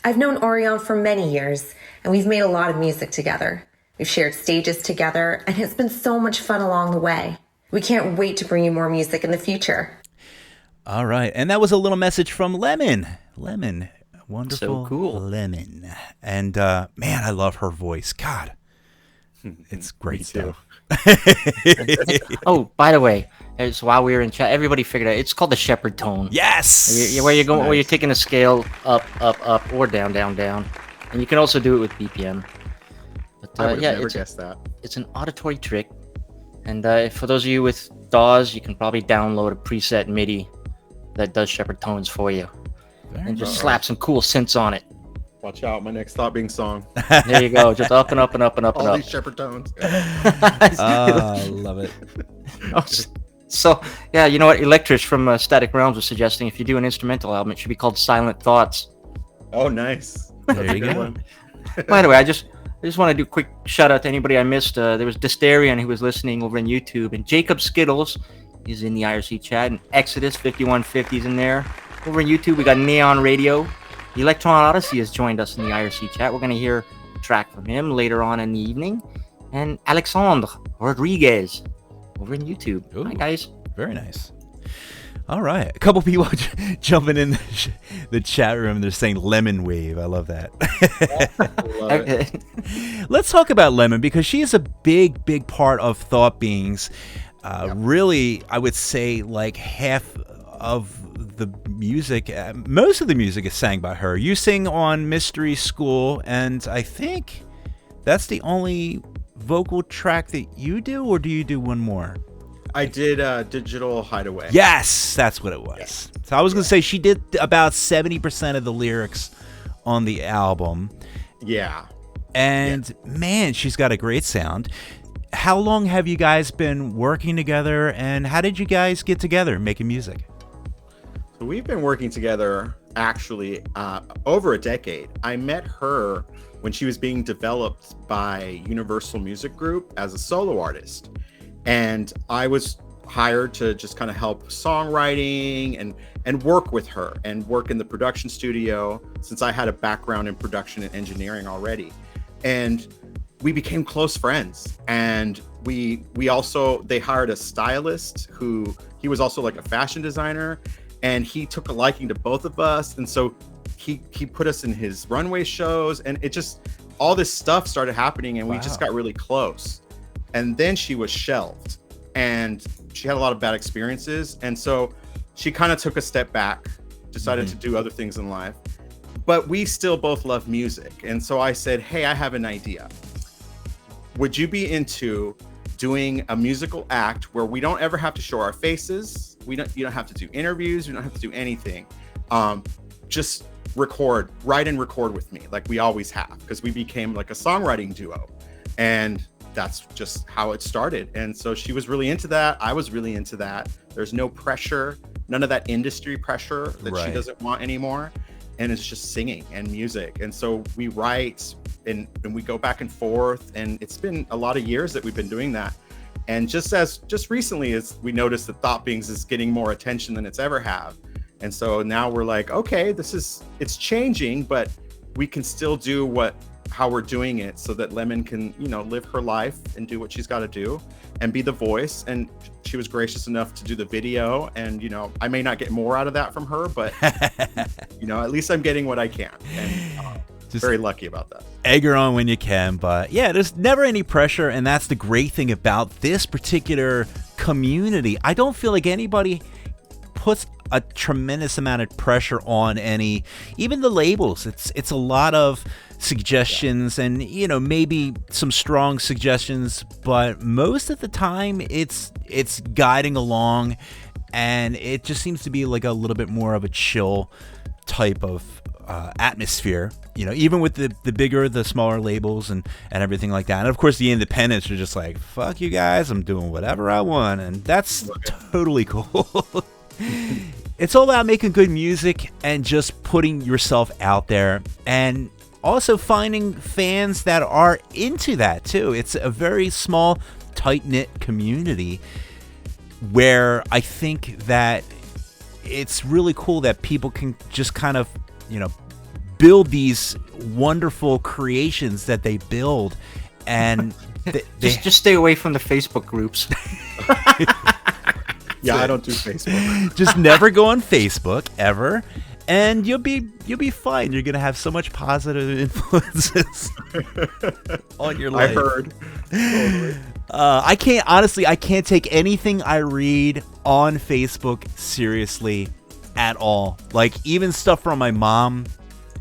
I've known Orion for many years, and we've made a lot of music together. We've shared stages together, and it's been so much fun along the way. We can't wait to bring you more music in the future. All right. And that was a little message from Lemon. Lemon. Wonderful. So cool. Lemon. And, man, I love her voice. God. It's great stuff. Oh, by the way, so while we were in chat, everybody figured out it's called the shepherd tone. Yes. Where you're going, where you're taking a scale up, or down, down, and you can also do it with BPM. But I would have never guessed that. It's an auditory trick, and for those of you with DAWs, you can probably download a preset MIDI that does shepherd tones for you, and just slap some cool synths on it. Watch out, my next Thought Being song. There you go, just up and up and up and up and All up. these shepherd tones. I love it. So, yeah, you know what? Electrish from Static Realms was suggesting if you do an instrumental album, it should be called Silent Thoughts. Oh, nice. There you go. By the way, I just want to do a quick shout out to anybody I missed. There was Dysterian who was listening over on YouTube, and Jacob Skittles is in the IRC chat, and Exodus 5150 is in there. Over on YouTube, we got Neon Radio. Electron Odyssey has joined us in the IRC chat. We're going to hear a track from him later on in the evening. And Alexandre Rodriguez over on YouTube. Ooh, Hi, guys. Very nice. All right. A couple people jumping in the chat room. They're saying Lemon Wave. I love that. Love it. Let's talk about Lemon because she is a big, big part of Thought Beings. Really, I would say like half of the music, most of the music is sang by her. You sing on Mystery School, and I think that's the only vocal track that you do, or do you do one more? I did Digital Hideaway. Yes, that's what it was. Yeah. So I was going to say she did about 70% of the lyrics on the album. Yeah. And man, she's got a great sound. How long have you guys been working together, and how did you guys get together making music? So we've been working together actually over a decade. I met her when she was being developed by Universal Music Group as a solo artist. And I was hired to just kind of help songwriting and work with her and work in the production studio since I had a background in production and engineering already. And we became close friends. And they hired a stylist he was also like a fashion designer. And he took a liking to both of us. And so he put us in his runway shows, and it just, all this stuff started happening, and we just got really close. And then she was shelved, and she had a lot of bad experiences. And so she kind of took a step back, decided to do other things in life, but we still both love music. And so I said, hey, I have an idea. Would you be into doing a musical act where we don't ever have to show our faces? You don't have to do interviews. You don't have to do anything. Just write and record with me like we always have, because we became like a songwriting duo, and that's just how it started. And so she was really into that. I was really into that. There's no pressure, none of that industry pressure that she doesn't want anymore. And it's just singing and music. And so we write and we go back and forth, and it's been a lot of years that we've been doing that. And just recently, as we noticed that Thought Beings is getting more attention than it's ever have. And so now we're like, okay, it's changing, but we can still do how we're doing it so that Lemon can, live her life and do what she's got to do and be the voice. And she was gracious enough to do the video. And, I may not get more out of that from her, but, at least I'm getting what I can. And very lucky about that. Egg her on when you can, but yeah, there's never any pressure, and that's the great thing about this particular community. I don't feel like anybody puts a tremendous amount of pressure on even the labels. It's a lot of suggestions and maybe some strong suggestions, but most of the time it's guiding along, and it just seems to be like a little bit more of a chill type of atmosphere, even with the bigger, the smaller labels and everything like that. And of course the independents are just like, fuck you guys, I'm doing whatever I want, and that's totally cool. It's all about making good music and just putting yourself out there, and also finding fans that are into that too. It's a very small tight-knit community where I think that it's really cool that people can just kind of, build these wonderful creations that they build, and just stay away from the Facebook groups. Yeah, I don't do Facebook. Just never go on Facebook ever, and you'll be fine. You're gonna have so much positive influences on your life. I heard. Totally. I can't take anything I read on Facebook seriously at all. Like even stuff from my mom,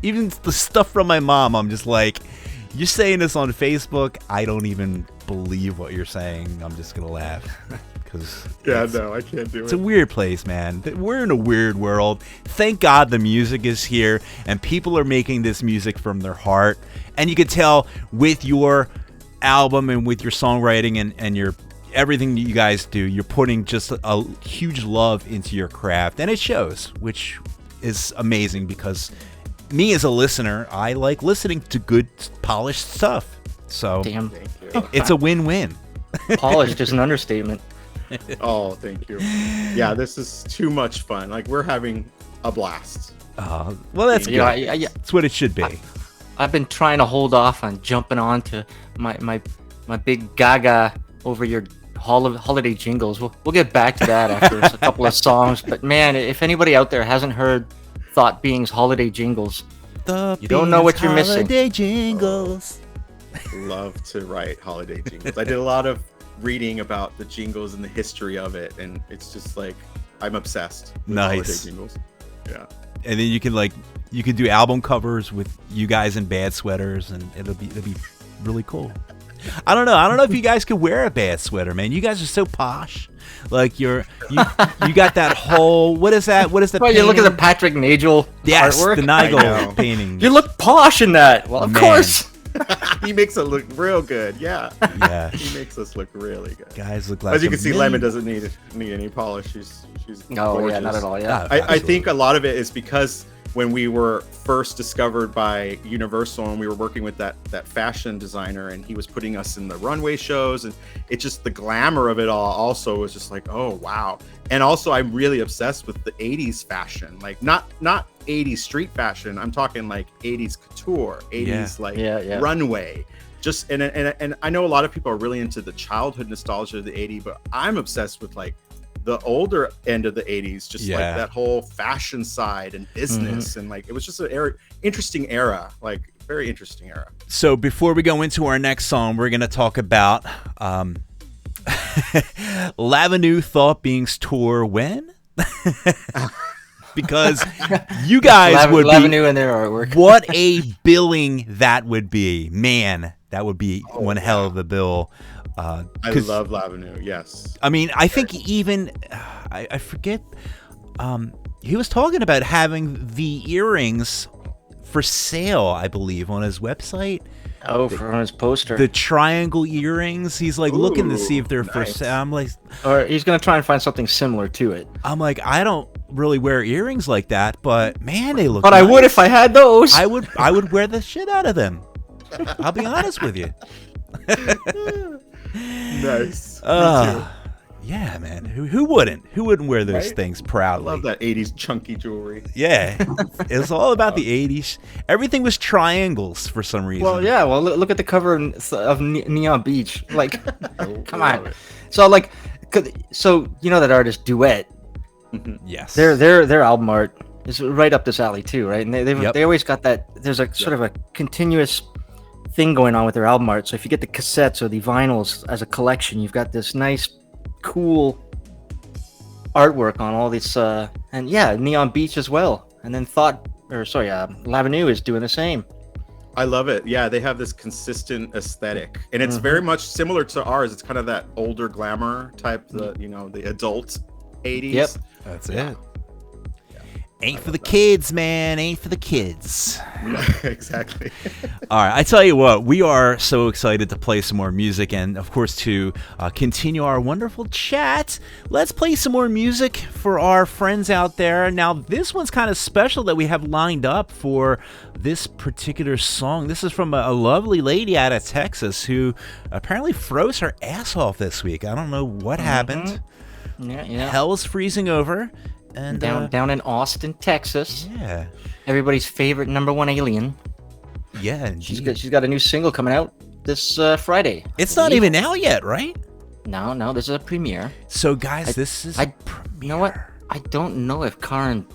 I'm just like, you're saying this on Facebook, I don't even believe what you're saying. I'm just gonna laugh. No, I can't do it. It's a weird place, man. We're in a weird world. Thank God the music is here and people are making this music from their heart. And you can tell with your album and with your songwriting and your everything you guys do, you're putting just a huge love into your craft, and it shows, which is amazing because me as a listener, I like listening to good polished stuff. So Damn. it's a win-win. Polished is an understatement. Oh, thank you. Yeah, this is too much fun. Like, we're having a blast. Well, that's good. That's what it should be. I've been trying to hold off on jumping on to my big gaga over your holiday jingles. We'll get back to that after a couple of songs. But man, if anybody out there hasn't heard Thought Being's holiday jingles, you don't know what you're missing. Holiday jingles. Love to write holiday jingles. I did a lot of reading about the jingles and the history of it, and it's just like I'm obsessed with holiday jingles. Yeah. And then you can do album covers with you guys in bad sweaters, and it'll be really cool. I don't know if you guys could wear a bad sweater, man. You guys are so posh. Like you got that whole, what is that? Well, you look at the Patrick Nagel artwork. The Nagel painting. You look posh in that. Well, of course. He makes it look real good. Yeah. He makes us look really good. Guys look like, as you can see, Lemon doesn't need any polish. She's gorgeous. Not at all. Yeah. I think a lot of it is because when we were first discovered by Universal and we were working with that fashion designer, and he was putting us in the runway shows, and it just, the glamour of it all also was just like, oh wow. And also I'm really obsessed with the 80s fashion, like not 80s street fashion. I'm talking like 80s couture, 80s runway. Just and I know a lot of people are really into the childhood nostalgia of the 80s, but I'm obsessed with like the older end of the 80s, just like that whole fashion side and business, and like it was just an interesting era, like very interesting era. So before we go into our next song, we're gonna talk about Lavenue Thought Being's tour when. Because you guys would Lavenue and their artwork. What a billing that would be, man! That would be one hell of a bill. I love Lavenue. Yes. I mean, I think even I forget. He was talking about having the earrings for sale, I believe, on his website. Oh, from his poster. The triangle earrings. He's like looking to see if they're for sale. I'm like, or he's gonna try and find something similar to it. I'm like, I don't really wear earrings like that, but man, they look. But nice. I would if I had those. I would wear the shit out of them. I'll be honest with you. Nice. Yeah, man. Who wouldn't? Who wouldn't wear those things proudly? I love that 80s chunky jewelry. Yeah. It's all about the 80s. Everything was triangles for some reason. Well, yeah. Well, look at the cover of Neon Beach. Like, come on. So, like, so you know that artist Duet? Yes. Their album art is right up this alley too, right? And they always got that. There's a sort of a continuous thing going on with their album art. So if you get the cassettes or the vinyls as a collection, you've got this nice, cool artwork on all this, and Neon Beach as well. And then Lavenue is doing the same. I love it. Yeah, they have this consistent aesthetic, and it's very much similar to ours. It's kind of that older glamour type, the adult 80s. Yep, that's it. Ain't for the kids, man. Ain't for the kids. Exactly. All right, I tell you what, we are so excited to play some more music and, of course, to continue our wonderful chat. Let's play some more music for our friends out there. Now, this one's kind of special that we have lined up for this particular song. This is from a lovely lady out of Texas who apparently froze her ass off this week. I don't know what happened. Yeah. Hell's freezing over. And down in Austin, Texas. Yeah. Everybody's favorite #1 alien. Yeah, indeed. She's got a new single coming out this Friday. It's not even out yet, right? No, this is a premiere. So, guys, this is a premiere. You know what? I don't know if Karen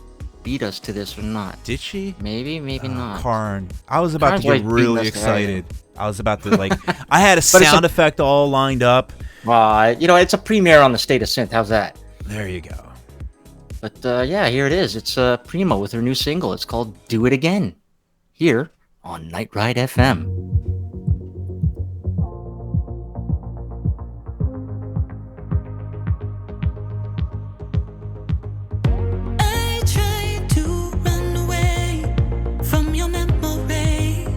beat us to this or not. Did she? Maybe not. Karen. I was about Karen's to get always beating really us to excited. I was about to, I had a sound effect all lined up. It's a premiere on the State of Synth. How's that? There you go. But, here it is. It's Primo with her new single. It's called Do It Again. Here on Night Ride FM. I try to run away from your memory,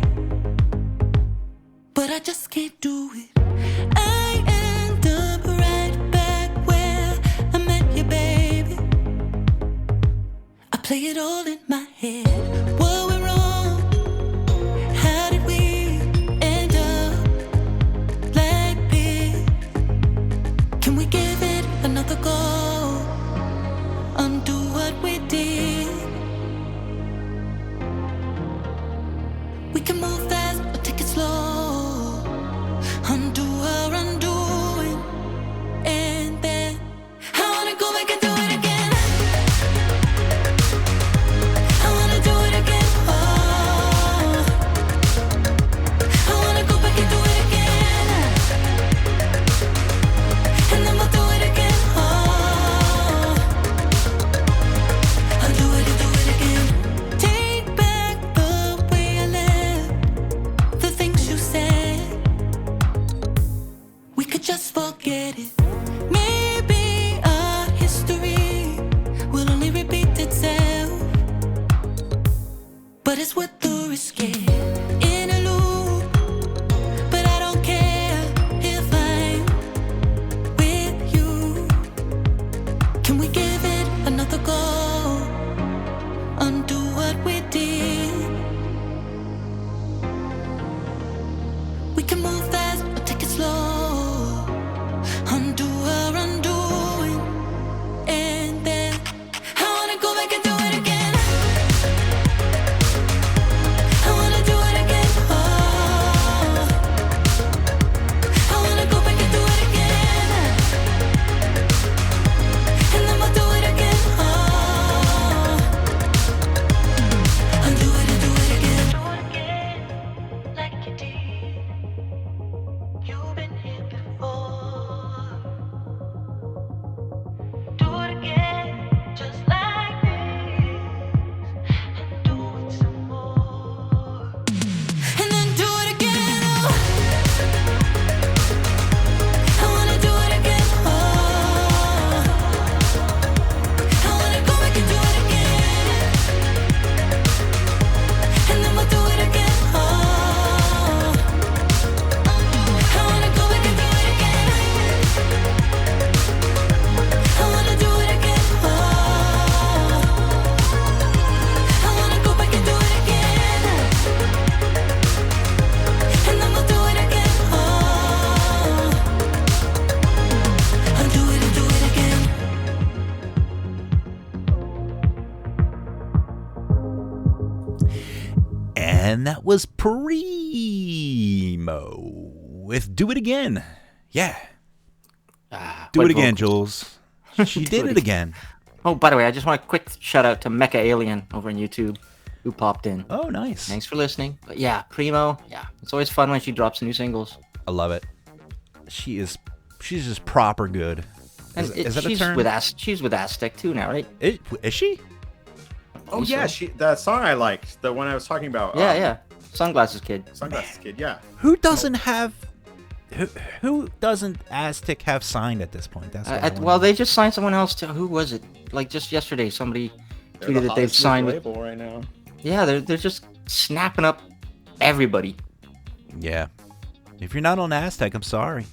but I just can't do it. I end up right back where I met you, baby. I play it all in my head. What went wrong? How did we end up like this? Can we give it another go? Undo what we did. We can move fast or take it slow. Undo our undoing. And then I wanna go back and do it again. I wanna do it again. Oh, I wanna go back and do it again. And then we'll do it again. Oh, I'll do it again. Take back the way I lived, the things you said. We could just forget it. Maybe our history will only repeat itself, but it's worth the risk. In a loop, but I don't care if I'm with you. Can we give it another go? Undo what we did. We can move fast or take it slow. Undo our undoing. And then I wanna go back and do it again. I wanna do it again. Oh, I wanna go back and do it again. And then we'll do it again. Oh, undo it and do it again. Do it again like you did. You've been here before. Do it again, just like this, and do it some more. And then do it again. Oh, I wanna do it again. Oh, I wanna go back and do it again. And then we'll do it again. Oh, I wanna go back and do it again. I wanna do it again. Oh, I wanna go back and do it again. And then we'll do it again. Oh, I'll do it and do it again. And that was Primo with Do It Again. Yeah. Do what it again, vocals. Jules. She did it again. Oh, by the way, I just want a quick shout out to Mecha Alien over on YouTube who popped in. Oh, nice. Thanks for listening. But yeah, Primo, it's always fun when she drops new singles. I love it. She's just proper good. And Is that a she's term? she's with Aztec too now, right? Is she? Oh yeah, that song I liked, the one I was talking about. Yeah. Sunglasses Kid. Sunglasses Kid, yeah. Who doesn't have? Who doesn't Aztec have signed at this point? That's what I Well, they just signed someone else too. Who was it? Like just yesterday, somebody They're tweeted the that they've hottest signed with. label right now. Yeah, they're just snapping up everybody. Yeah. If you're not on Aztec, I'm sorry.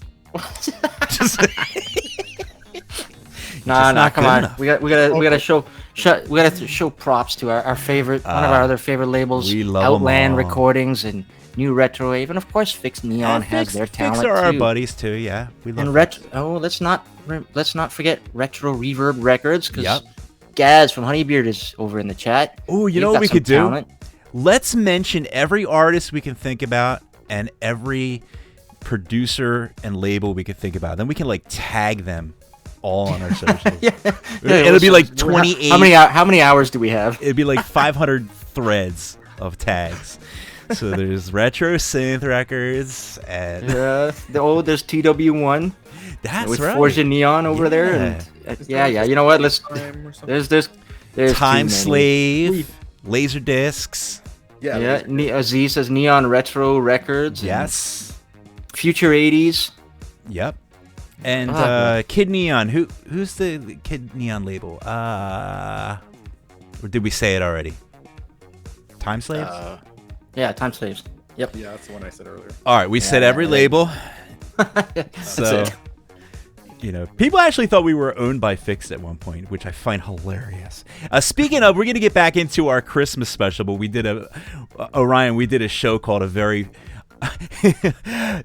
Nah, come on. enough. We gotta show props to our favorite, one of our other favorite labels, we love 'em Outland all. Recordings and New Retrowave, and of course Fixed Neon has their talent Fix are our too. buddies too. Yeah, we love. And let's not forget Retro Reverb Records, because Yep. Gaz from Honeybeard is over in the chat. Oh, you He's know got what we some could do? talent. Let's mention every artist we can think about and every producer and label we could think about. Then we can like tag them all on our socials. It'll be like 28. How many hours do we have? It'd be like 500 threads of tags. So there's Retro Synth Records and There's TW1. that's with right. Forza Neon over there. And yeah. You know what? There's Time too many. Slave, Laser Discs. Yeah, Aziz says Neon Retro Records. and Yes. Future 80s. Yep. And Ah, Kid Neon. Who's the Kid Neon label? Or did we say it already? Time Slaves? Yeah, Time Slaves. Yep. Yeah, that's the one I said earlier. All right, we said every label. So, it. people actually thought we were owned by Fixed at one point, which I find hilarious. Speaking of, we're going to get back into our Christmas special, but we did a show called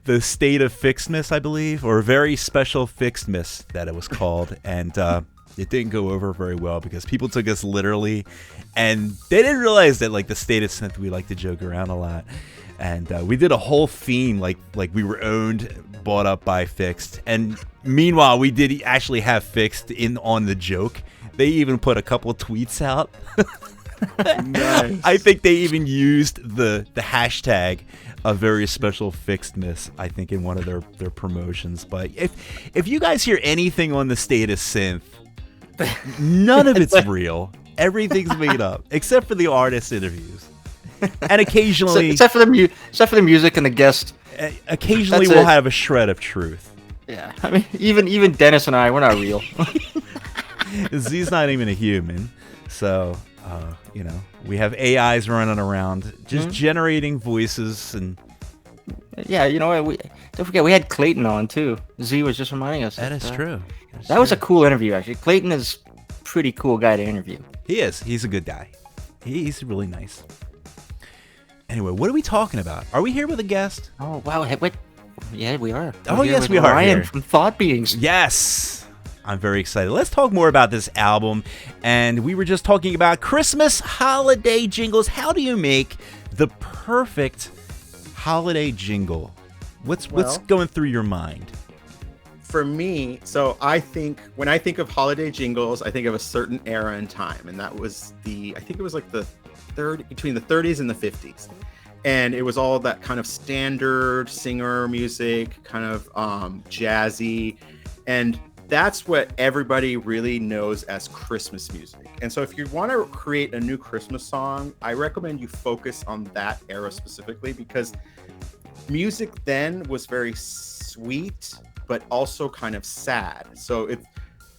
the State of Fixedness, I believe, or a very special Fixedness that it was called, and it didn't go over very well because people took us literally, and they didn't realize that like the State of Synth, we like to joke around a lot. And we did a whole theme like we were owned, bought up by Fixed. And meanwhile, we did actually have Fixed on the joke. They even put a couple of tweets out. Nice. I think they even used the hashtag a very special Fixedness, I think, in one of their promotions. But if you guys hear anything on the State of Synth, none of it's real. Everything's made up, except for the artist interviews. And occasionally, Except for the music and the guest. Occasionally, That's we'll it. have a shred of truth. Yeah, I mean, even Dennis and I, we're not real. He's not even a human, so we have AIs running around just generating voices and. Yeah, you know what? Don't forget we had Clayton on too. Z was just reminding us. That is true. That was a cool interview, actually. Clayton is a pretty cool guy to interview. He is. He's a good guy. He's really nice. Anyway, what are we talking about? Are we here with a guest? Oh wow! What? Yeah, we are. Oh, We're here yes, with we are Ryan here. from Thought Beings. Yes. I'm very excited. Let's talk more about this album. And we were just talking about Christmas holiday jingles. How do you make the perfect holiday jingle? What's going through your mind? For me, so when I think of holiday jingles, I think of a certain era in time, and that was I think it was like between the 30s and the 50s, and it was all that kind of standard singer music, kind of jazzy, and that's what everybody really knows as Christmas music. And so if you want to create a new Christmas song, I recommend you focus on that era specifically, because music then was very sweet but also kind of sad. So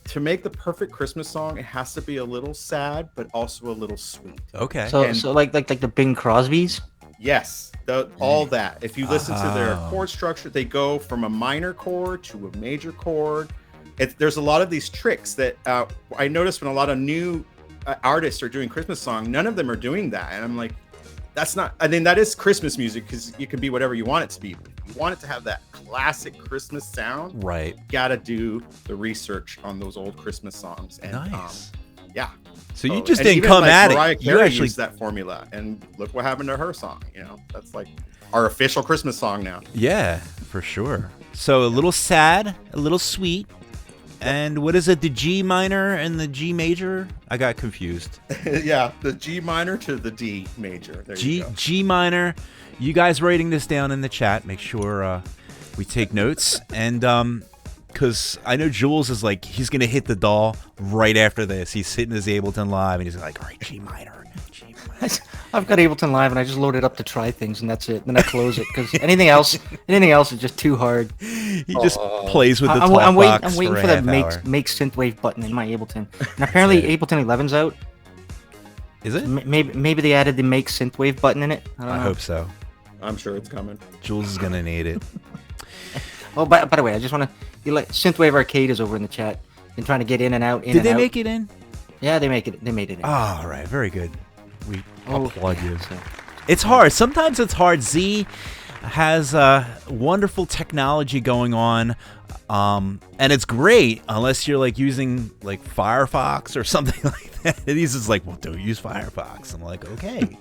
to make the perfect Christmas song, it has to be a little sad but also a little sweet. Okay. So like the Bing Crosbys. Yes, all that. If you listen to their chord structure, they go from a minor chord to a major chord. There's a lot of these tricks that I noticed when a lot of new artists are doing Christmas song. None of them are doing that, and I'm like, that's not. I mean, that is Christmas music because you can be whatever you want it to be. If you want it to have that classic Christmas sound, Right. You gotta do the research on those old Christmas songs. And, Nice. Yeah. So you just and didn't even, come like, at Mariah it. You Carey actually. used that formula, and look what happened to her song. That's like our official Christmas song now. Yeah, for sure. So a little sad, a little sweet. And what is it? The G minor and the G major? I got confused. Yeah, the G minor to the D major. There you go. G minor. You guys writing this down in the chat. Make sure we take notes. And because I know Jules is like, he's going to hit the DAW right after this. He's hitting his Ableton Live and he's like, all right, G minor. I've got Ableton Live and I just load it up to try things and that's it. Then I close it because anything else is just too hard. He just plays with the I'm talk waiting. box I'm waiting for for a the half hour. make synthwave button in my Ableton. And apparently Ableton 11's out. Is it? Maybe they added the make synthwave button in it. I don't I know. hope so. I'm sure it's coming. Jules is gonna need it. Oh, by the way, I just want to. Synthwave Arcade is over in the chat. Been trying to get in and out. Did they make it in? Yeah, they made it in. Oh, all right, very good. We applaud you. So, It's hard. Sometimes it's hard. Z has wonderful technology going on, and it's great unless you're like using like Firefox or something like that. And he's just like, well, don't use Firefox. I'm like, okay.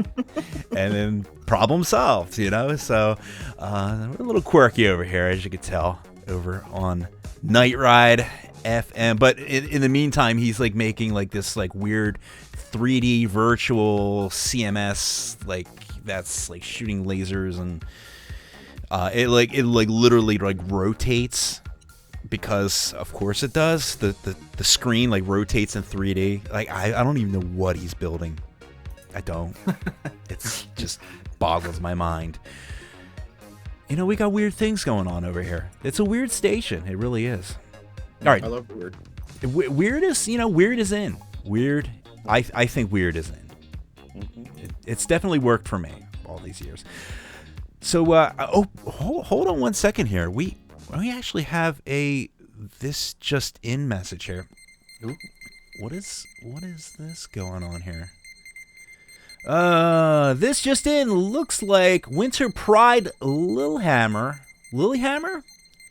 And then problem solved, you know? So we're a little quirky over here, as you could tell, over on Night Ride FM. But in the meantime, he's like making like this like weird 3D virtual CMS, like that's like shooting lasers, and it literally like rotates, because of course it does. The screen like rotates in 3D. Like I don't even know what he's building. I don't. It's just boggles my mind. You know, we got weird things going on over here. It's a weird station. It really is. All right. I love weird. Weird is in. Weird. I think weird is in. It's definitely worked for me all these years. So, hold on one second here. We actually have this just in message here. Ooh. What is this going on here? This just in looks like Winter Pride Lillehammer. Lillehammer?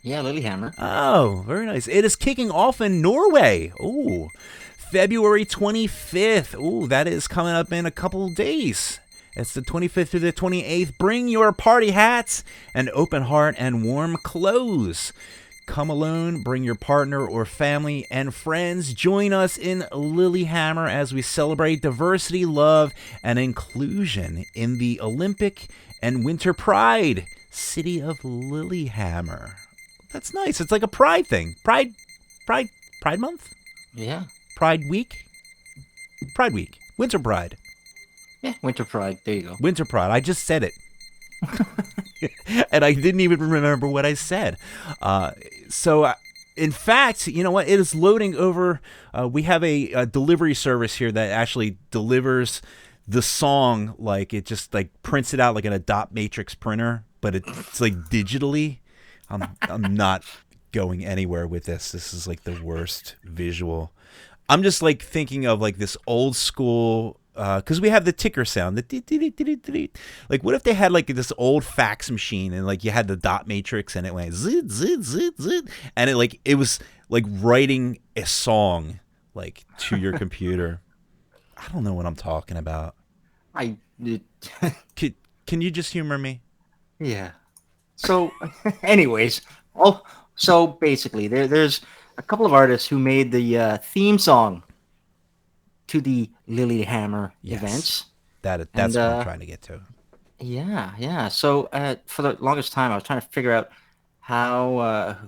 Yeah, Lillehammer. Oh, very nice. It is kicking off in Norway. Ooh. February 25th. Ooh, that is coming up in a couple days. It's the 25th through the 28th. Bring your party hats, an open heart, and warm clothes. Come alone, bring your partner or family and friends. Join us in Lillehammer as we celebrate diversity, love, and inclusion in the Olympic and Winter Pride city of Lillehammer. That's nice. It's like a pride thing. Pride month? Yeah. Pride week? Pride week. Winter Pride. Yeah, Winter Pride. There you go. Winter Pride. I just said it. And I didn't even remember what I said. So, in fact, you know what? It is loading over. We have a delivery service here that actually delivers the song. Like, it just like prints it out like in a dot matrix printer, but it's like digitally. I'm not going anywhere with this. This is like the worst visual. I'm just like thinking of like this old school, because we have the ticker sound, like what if they had like this old fax machine and like you had the dot matrix and it went zit zit zit zit, and it was like writing a song like to your computer. I don't know what I'm talking about. Can you just humor me? Yeah. So, anyways, so basically, there's a couple of artists who made the theme song to the Lillehammer events. That's what I'm trying to get to. Yeah. So, for the longest time, I was trying to figure out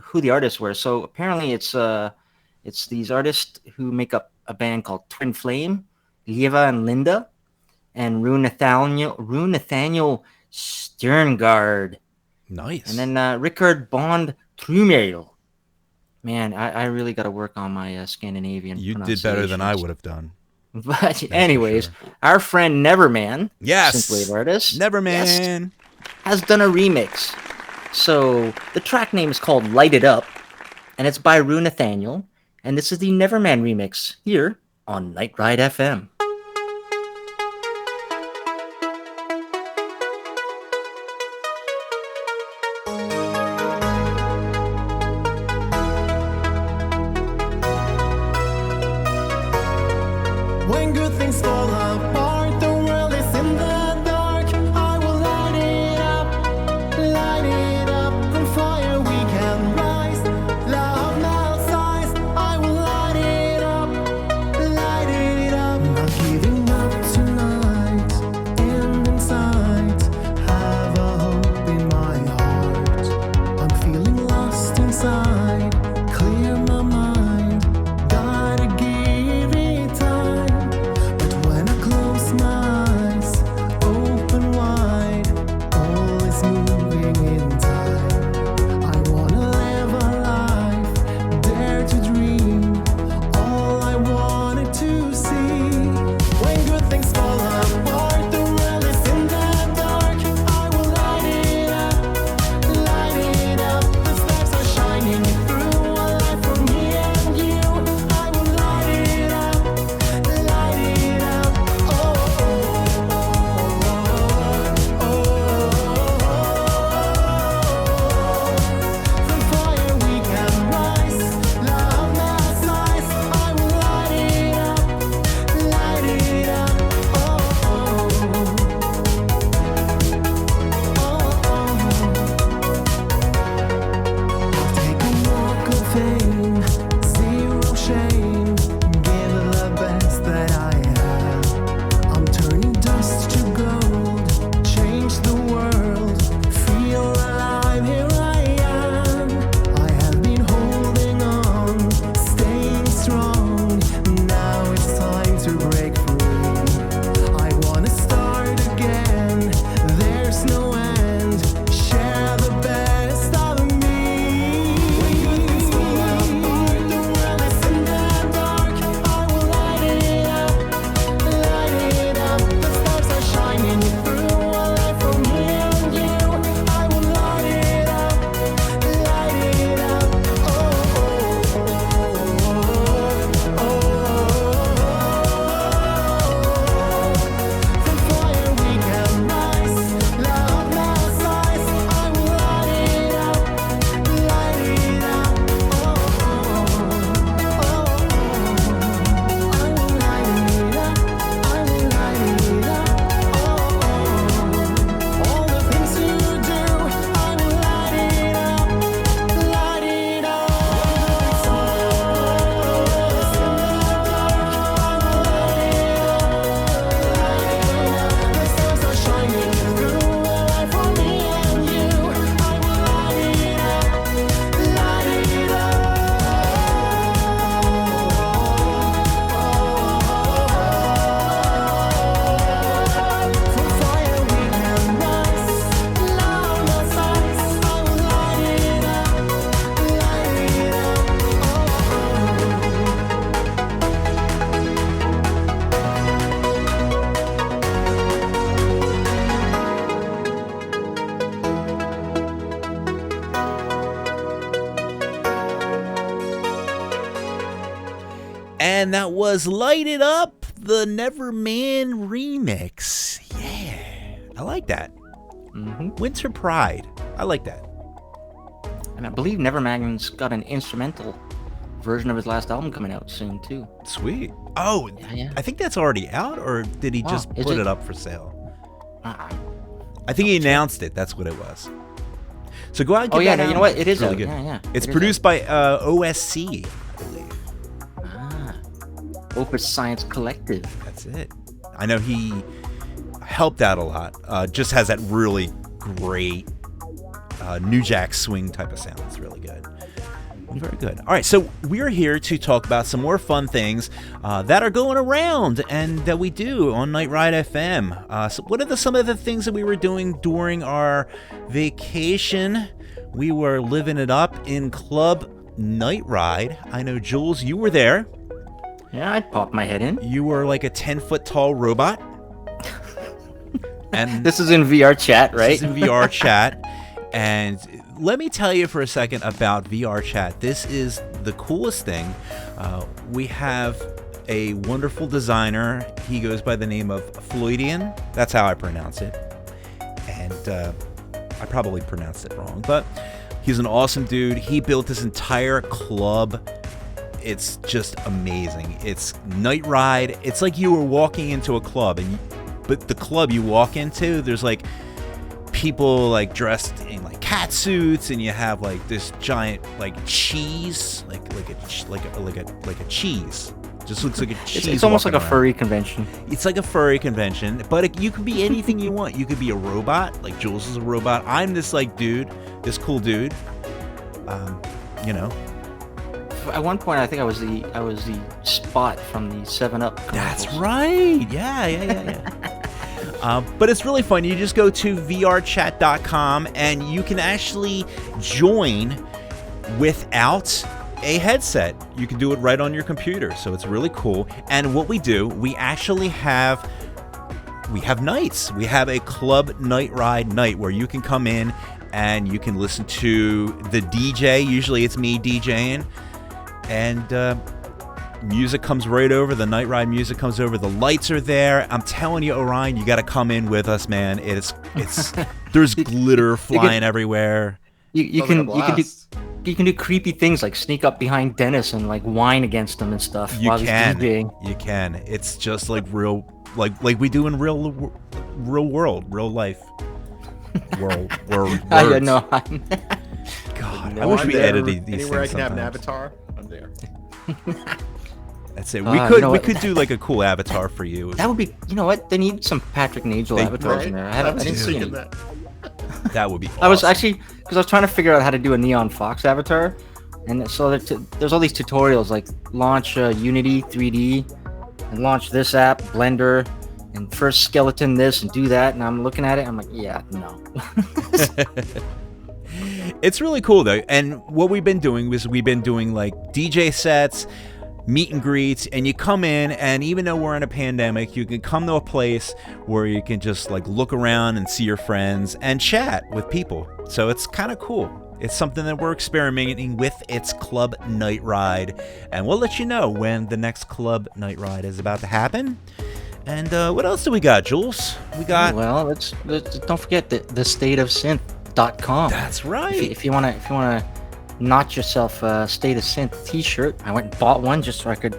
who the artists were. So apparently, it's these artists who make up a band called Twin Flame, Lieva and Linda, and Rune Nathaniel Sterngard. Nice. And then Rickard Bond Trumel. Man, I really got to work on my Scandinavian pronunciation. You did better than I would have done. But anyways, our friend Neverman, synthwave artist, Neverman, has done a remix. So the track name is called Light It Up, and it's by Rune Nathaniel, and this is the Neverman remix here on Night Ride FM. When good things fall apart, the world is in the dark. I will light it up. From fire we can rise. Love melts ice. I will light it up. And that was Light It Up, the Neverman remix. Yeah, I like that. Winter Pride. I like that. And I believe Neverman's got an instrumental version of his last album coming out soon too. Sweet. Oh, yeah. I think that's already out, or did he just put it up for sale? I think he announced it. That's what it was. So go out and get that you know what? It is really out. good. Yeah. It's produced by OSC, I believe. Opus Science Collective. That's it. I know he helped out a lot. Just has that really great New Jack Swing type of sound. It's really good. Very good. All right, so we're here to talk about some more fun things that are going around and that we do on Night Ride FM. So what are some of the things that we were doing during our vacation? We were living it up in Club Night Ride. I know, Jules, you were there. Yeah, I'd pop my head in. You were like a 10-foot tall robot. And this is in VR chat, right? This is in VR chat. And let me tell you for a second about VR chat. This is the coolest thing. We have a wonderful designer. He goes by the name of Floydian. That's how I pronounce it. And I probably pronounced it wrong, but he's an awesome dude. He built this entire club. It's just amazing. It's Night Ride. It's like you were walking into a club, but the club you walk into, there's like people like dressed in like cat suits, and you have like this giant like cheese, like a cheese. Just looks like a cheese. It's almost like a around. furry convention. It's like a furry convention, but you can be anything you want. You could be a robot, like Jules is a robot. I'm this like dude, this cool dude. You know. At one point, I think I was the Spot from the 7-Up commercials. That's right. Yeah. But it's really fun. You just go to vrchat.com and you can actually join without a headset. You can do it right on your computer, so it's really cool. And what we do, we actually have nights. We have a Club Night Ride night where you can come in and you can listen to the DJ. Usually it's me DJing. And music comes right over. The Night Ride music comes over. The lights are there. I'm telling you, Orion, you got to come in with us, man. It's there's glitter flying everywhere. You can do creepy things like sneak up behind Dennis and like whine against him and stuff. You while he's DJing. You can. It's just like real, like we do in real world, real life. World. I know. God, I wish we edited these Anywhere I things can have an sometimes. avatar, I'm there. That's it. We could do like a cool avatar for you. That would be. You know what? They need some Patrick Nagel avatars in there. I didn't see any. That would be awesome. I was actually, because I was trying to figure out how to do a Neon Fox avatar, and so there's all these tutorials like launch Unity 3D and launch this app, Blender, and first skeleton this and do that, and I'm looking at it, I'm like, yeah, no. It's really cool though, and what we've been doing is we've been doing like DJ sets, meet and greets, and you come in, and even though we're in a pandemic, you can come to a place where you can just like look around and see your friends and chat with people. So it's kind of cool. It's something that we're experimenting with. It's Club Night Ride, and we'll let you know when the next Club Night Ride is about to happen. And what else do we got, Jules? We got let's don't forget the stateofsynth.com. That's right. If you wanna notch yourself a State of Synth t-shirt, I went and bought one just so I could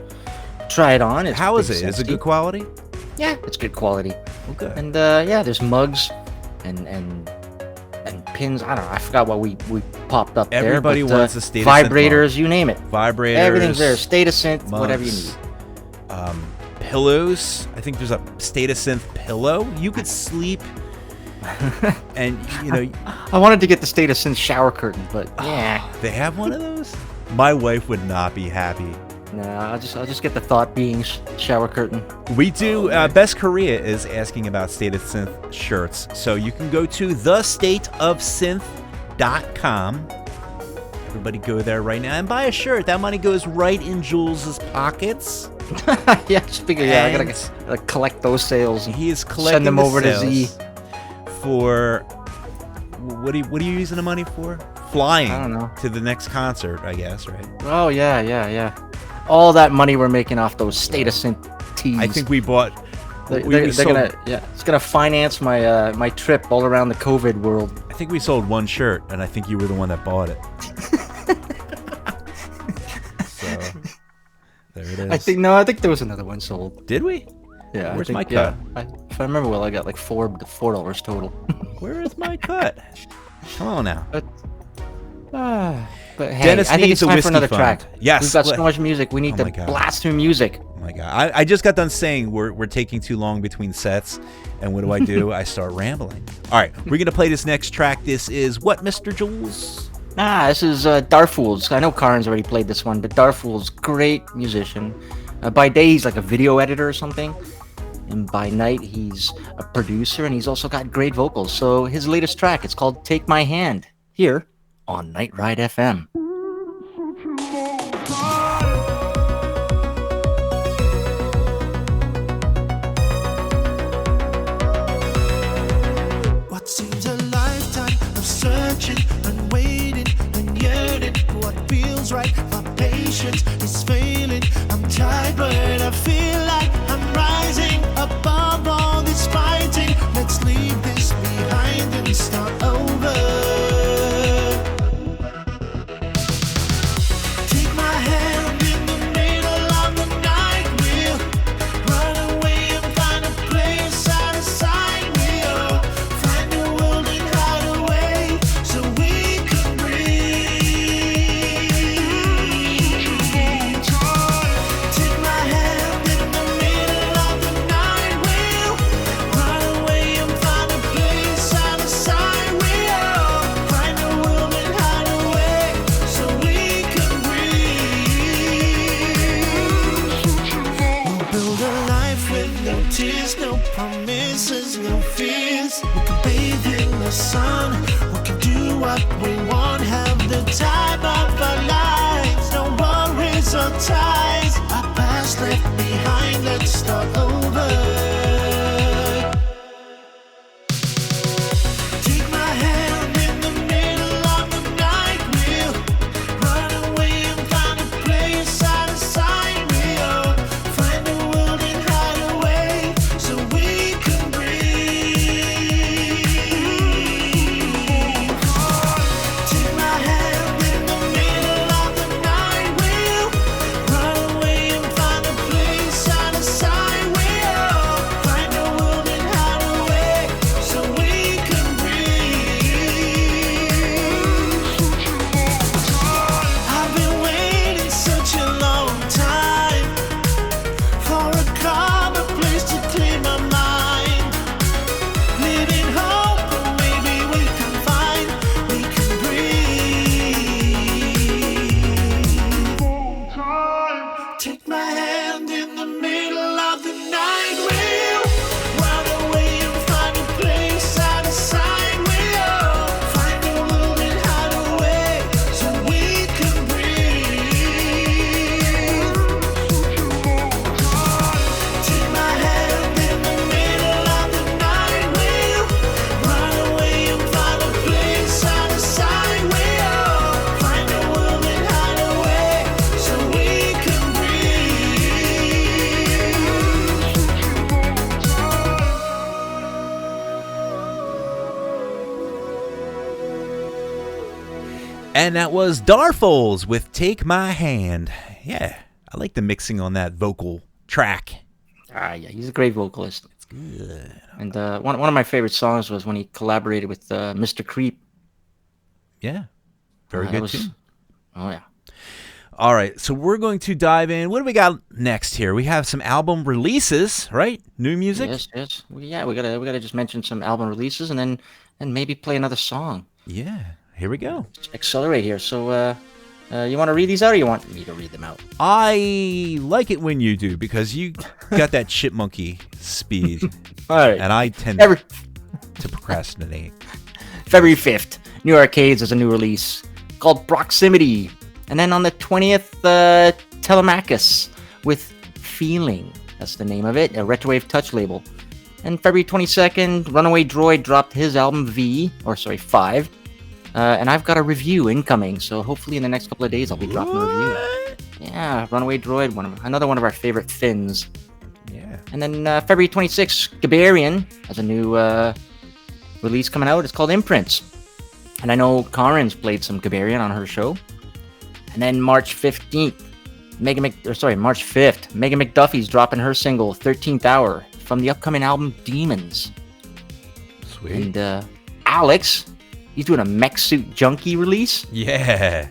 try it on. How is it? Is it good quality? Yeah, it's good quality. Okay. And there's mugs and pins. I don't know. I forgot what we popped up Everybody there. wants a State of Synth vibrators, mug. you name it. Vibrators. Everything's there. State of Synth, mugs, whatever you need. Pillows. I think there's a State of Synth pillow. You could sleep. And you know, I wanted to get the State of Synth shower curtain, but yeah, they have one of those. My wife would not be happy. No, I'll just get the Thought Beings shower curtain. We do. Best Korea is asking about State of Synth shirts, so you can go to thestateofsynth.com. Everybody go there right now and buy a shirt. That money goes right in Jules's pockets. Yeah, just figure. Yeah, I gotta collect those sales. He is collecting. Send them over to Z. For what are you using the money for? Flying. I don't know. To the next concert, I guess, right? Oh yeah. all that money we're making off those State of Synth tees. I think we bought. they're we sold, gonna, yeah, it's gonna finance my my trip all around the COVID world. I think we sold one shirt, and I think you were the one that bought it. So there it is. I think there was another one sold. Did we? Yeah. Where's I think, my cut? Yeah, if I remember well, I got like $4 total. Where is my cut? Come on now. But hey, Dennis I think needs it's a time for whiskey another fund. track. Yes, we've got so much music. We need Oh to my God. blast through music. Oh my god! I just got done saying we're taking too long between sets, and what do? I start rambling. All right, we're gonna play this next track. This is what, Mr. Jules? This is Darfools. I know Karin's already played this one, but Darfools, great musician. By day, he's like a video editor or something, and by night, he's a producer, and he's also got great vocals. So his latest track, it's called "Take My Hand," here on Night Ride FM. What seems a lifetime of searching and waiting and yearning. What feels right, my patience is failing. I'm tired, but I feel like I'm rising above all this fighting. Let's leave this behind and start over. Take my hand in the middle of the night. We'll run away and find a place out of sight. We'll find a world and hide away so we can breathe. Take my hand in the middle of the night. We'll run away and find a place out of sight. We'll find a world and hide away so we can breathe. We'll build a life with no tears, no promises, no fears. We can bathe in the sun. We can do what we want. Have the time of our lives. No worries or ties. Our past left behind. Let's start over. Take my hand in the middle of the night. We'll run away and find a place out of sight. We'll find a world and hide away so we can breathe. Take my hand in the middle of the night. We'll run away and find a place out of sight. We'll find a world and hide away so we can breathe. I've been waiting such a long time for a calmer place to clear my mind. Living hope that maybe we can find, we can breathe. Take my hand in the middle of the night. We'll run away and find a place out of sight. We'll find a world and hide away so we can breathe. Take my hand in the middle of the night. We'll run away and find a place out of sight. We'll find a world and hide away so we can And that was Darfools with "Take My Hand." Yeah, I like the mixing on that vocal track. Yeah, he's a great vocalist. It's good. And one of my favorite songs was when he collaborated with Mr. Creep. Yeah, very That good was- too. Oh yeah. All right, so we're going to dive in. What do we got next here? We have some album releases, right? New music. Yes. Yeah, we gotta just mention some album releases and then maybe play another song. Yeah, here we go. Accelerate here. So you want to read these out, or you want me to read them out? I like it when you do because you got that chipmunky speed, All right. and I tend Every to procrastinate. February 5th, New Arcades has a new release called Proximity. And then on the 20th, Telemachus with Feeling. That's the name of it, a retrowave touch label. And February 22nd, Runaway Droid dropped his album 5. And I've got a review incoming, so hopefully in the next couple of days I'll be dropping a review. Yeah, Runaway Droid, another one of our favorite Finns. Yeah. And then February 26th, Gabarian has a new release coming out. It's called Imprints. And I know Karen's played some Gabarian on her show. And then March 15th, March 5th, Megan McDuffie's dropping her single, 13th Hour, from the upcoming album Demons. Sweet. And Alex, he's doing a Mech Suit Junkie release. Yeah.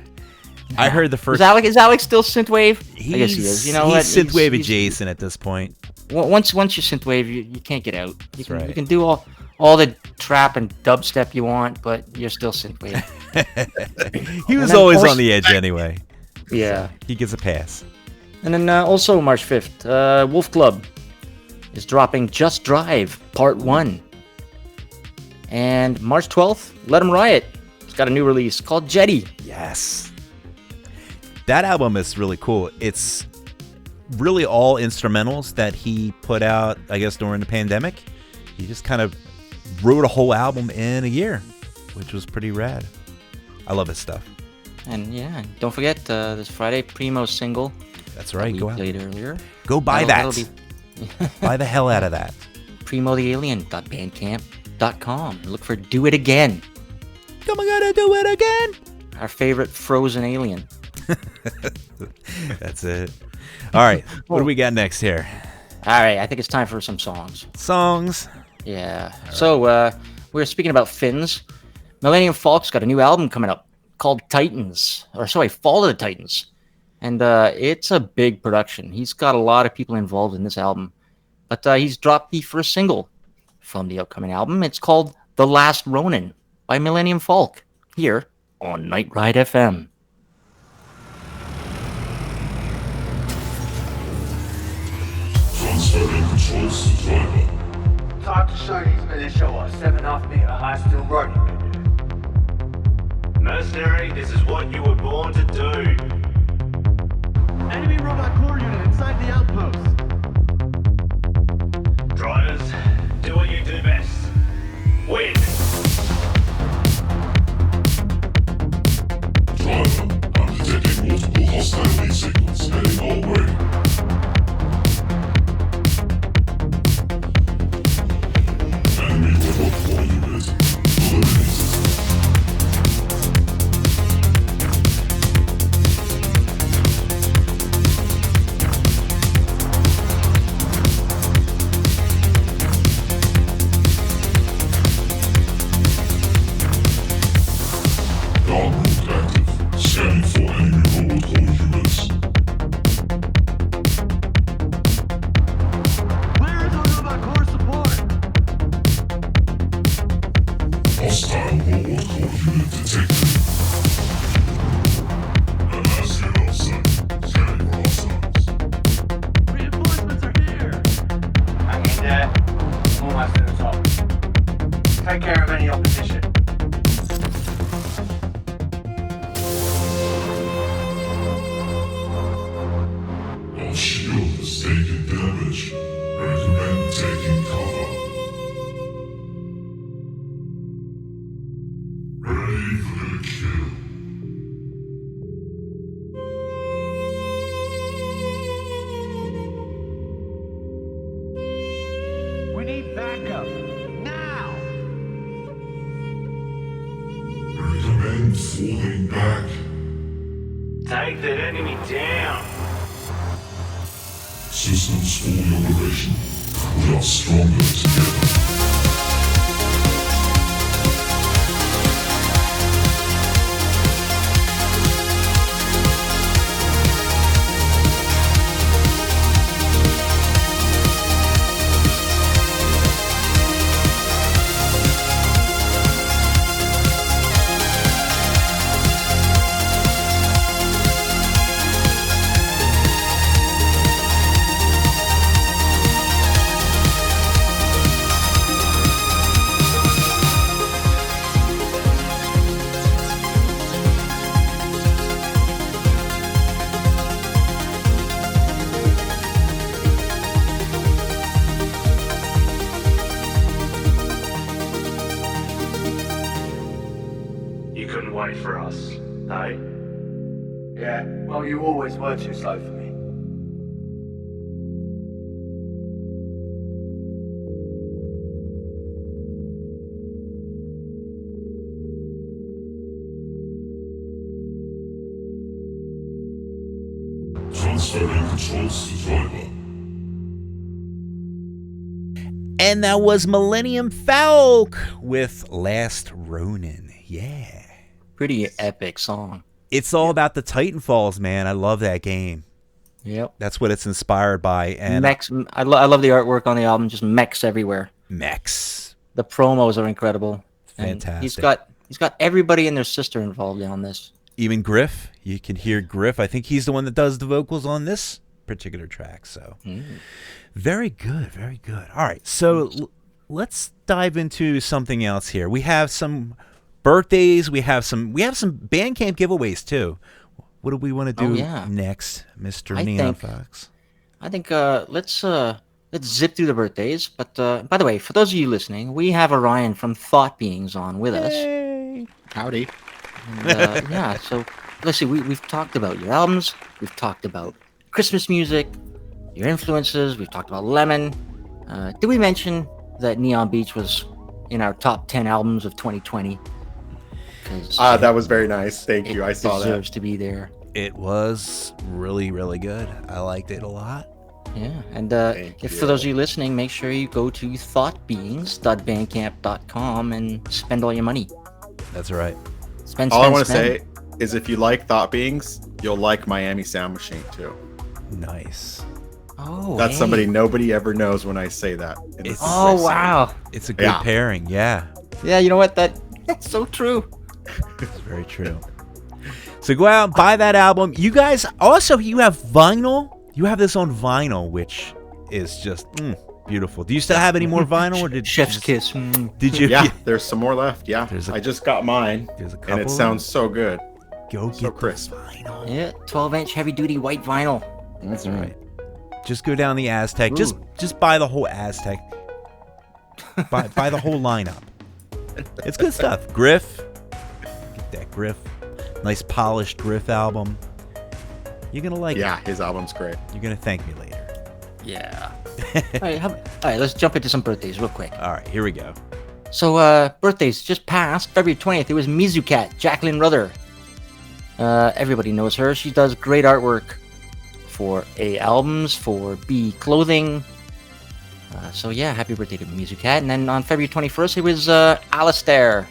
I heard the first. Is Alex still synthwave? I guess he is. You know what? He's synthwave adjacent at this point. Once you synthwave, you can't get out. You right. You can do all the trap and dubstep you want, but you're still synthwave. He was always on the edge anyway. Yeah. So he gets a pass. And then also March 5th, Wolf Club is dropping Just Drive Part 1. And March 12th, Let 'Em Riot. It's got a new release called Jetty. Yes. That album is really cool. It's really all instrumentals that he put out, I guess, during the pandemic. He just kind of wrote a whole album in a year, which was pretty rad. I love his stuff. And yeah, don't forget this Friday, Primo's single. That's right. We Go out. played earlier. Go buy That'll that. Buy the hell out of that. PrimoTheAlien.bandcamp.com. Look for Do It Again. Come on, gonna do it again. Our favorite frozen alien. That's it. All right. What do we got next here? All right, I think it's time for some songs. Songs. Yeah. So we're speaking about Finns. Millennium Fawkes got a new album coming up called Titans, Fall of the Titans, and it's a big production. He's got a lot of people involved in this album, but he's dropped the first single from the upcoming album. It's called The Last Ronin by Millennium Falk here on Night Ride FM. Transferring controls to driver. Talk to Chinese militia or 7.5-meter high steel running. Mercenary, this is what you were born to do. Enemy robot core unit inside the outpost. Drivers, do what you do best. Win! Driver, I'm detecting multiple hostile lead signals heading our way. Enemy robot core unit eliminated. Scanning for enemy robot core units. Where is our robot core support? Hostile robot core unit detected. Alaska outside. Scanning for hostiles. Reinforcements are here. I'm in there. Almost to the top. Take care of any opposition. Our shield has taken damage. Recommend taking cover. Ready for the kill. We need backup. Now! Recommend falling back. Take that enemy down. Systems fully operational. We are stronger together. Yeah, well, you always were too slow for me. Transferring controls to driver. And that was Millennium Falcon with Last Ronin. Yeah. Pretty epic song. It's all about the Titanfalls, man. I love that game. Yep. That's what it's inspired by. And Mechs. I love the artwork on the album. Just mechs everywhere. Mechs. The promos are incredible. And Fantastic. he's got everybody and their sister involved on this. Even Griff. You can hear Griff. I think he's the one that does the vocals on this particular track. So very good. Very good. All right. So let's dive into something else here. We have some birthdays. We have some Bandcamp giveaways too. What do we want to do next, Mr. Neon Fox? I think let's zip through the birthdays. But by the way, for those of you listening, we have Orion from Thought Beings on with us. Howdy. And, yeah, so let's see. We've talked about your albums. We've talked about Christmas music, your influences. We've talked about Lemon. Did we mention that Neon Beach was in our top 10 albums of 2020? That was very nice. Thank you. I saw that. It deserves to be there. It was really, really good. I liked it a lot. Yeah, and for those of you listening, make sure you go to thoughtbeings.bandcamp.com and spend all your money. That's right. All I want to say is if you like Thought Beings, you'll like Miami Sound Machine too. Nice. Oh, that's somebody nobody ever knows when I say that. Wow. It's a good pairing. Yeah. Yeah, you know what? That's so true. It's very true. So go out and buy that album. You guys also, you have vinyl. You have this on vinyl, which is just beautiful. Do you still have any more vinyl, or did Chef's Kiss? Did you? Yeah, there's some more left. Yeah, I just got mine, and it sounds so good. Go so get crisp. Vinyl. Yeah, 12-inch heavy-duty white vinyl. That's right. Just go down the Aztec. Ooh. Just buy the whole Aztec. buy the whole lineup. It's good stuff. Griff. Get that Griff. Nice polished Griff album. You're going to like it. Yeah, his album's great. You're going to thank me later. Yeah. All right, let's jump into some birthdays real quick. All right, here we go. So, birthdays just passed. February 20th, it was Mizucat, Jacqueline Ruther. Everybody knows her. She does great artwork for A albums, for B clothing. So yeah, happy birthday to Mizucat. And then on February 21st, it was Alistair,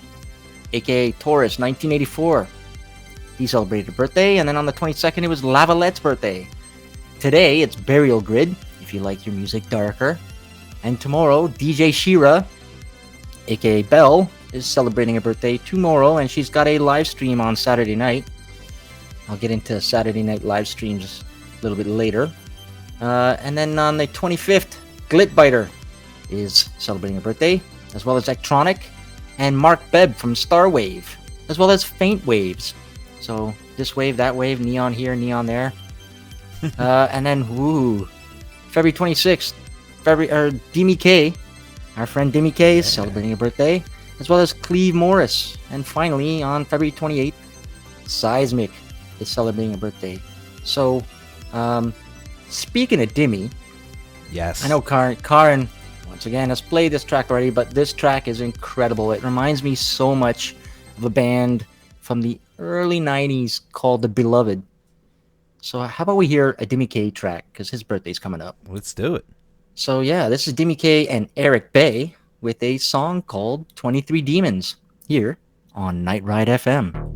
aka Taurus, 1984. He celebrated a birthday. And then on the 22nd, it was Lavalette's birthday. Today, it's Burial Grid, if you like your music darker. And tomorrow, DJ Shira, aka Belle, is celebrating a birthday tomorrow, and she's got a live stream on Saturday night. I'll get into Saturday night live streams a little bit later. And then on the 25th, Glitbiter is celebrating a birthday, as well as Electronic, and Mark Bebb from Starwave, as well as Faint Waves. So this wave, that wave, neon here, neon there. And then, February 26th, Demi K, our friend Demi K is celebrating a birthday, as well as Cleve Morris. And finally, on February 28th, Seismic is celebrating a birthday. So, speaking of Demi, yes, I know Karen once again has played this track already, but this track is incredible. It reminds me so much of a band from the early 90s called The Beloved. So how about we hear a Demi K track, because his birthday's coming up. Let's do it. So yeah, this is Demi K and Eric Bay with a song called 23 Demons here on Night Ride FM.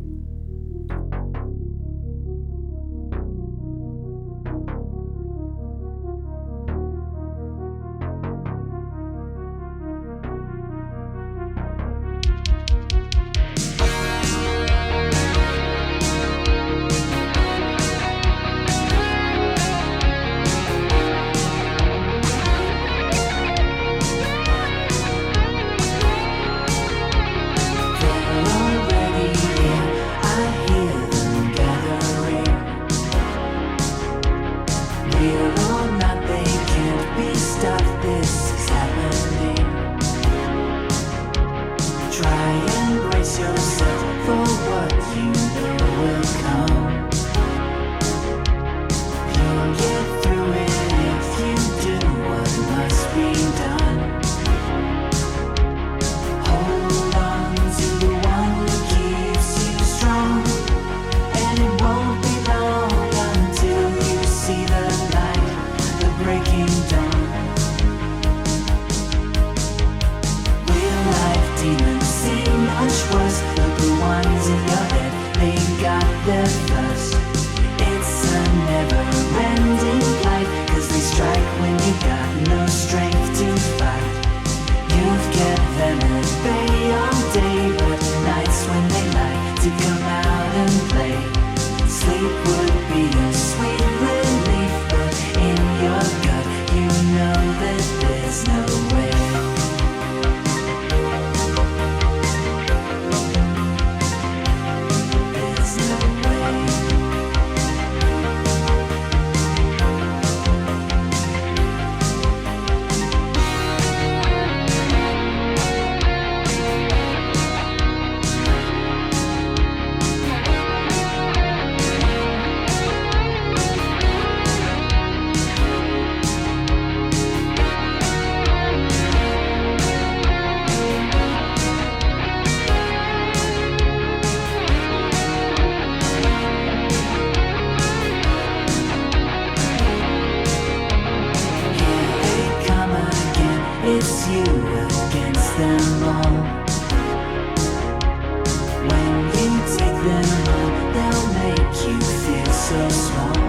Already, yeah. you against them all. When you take them on, they'll make you feel so small.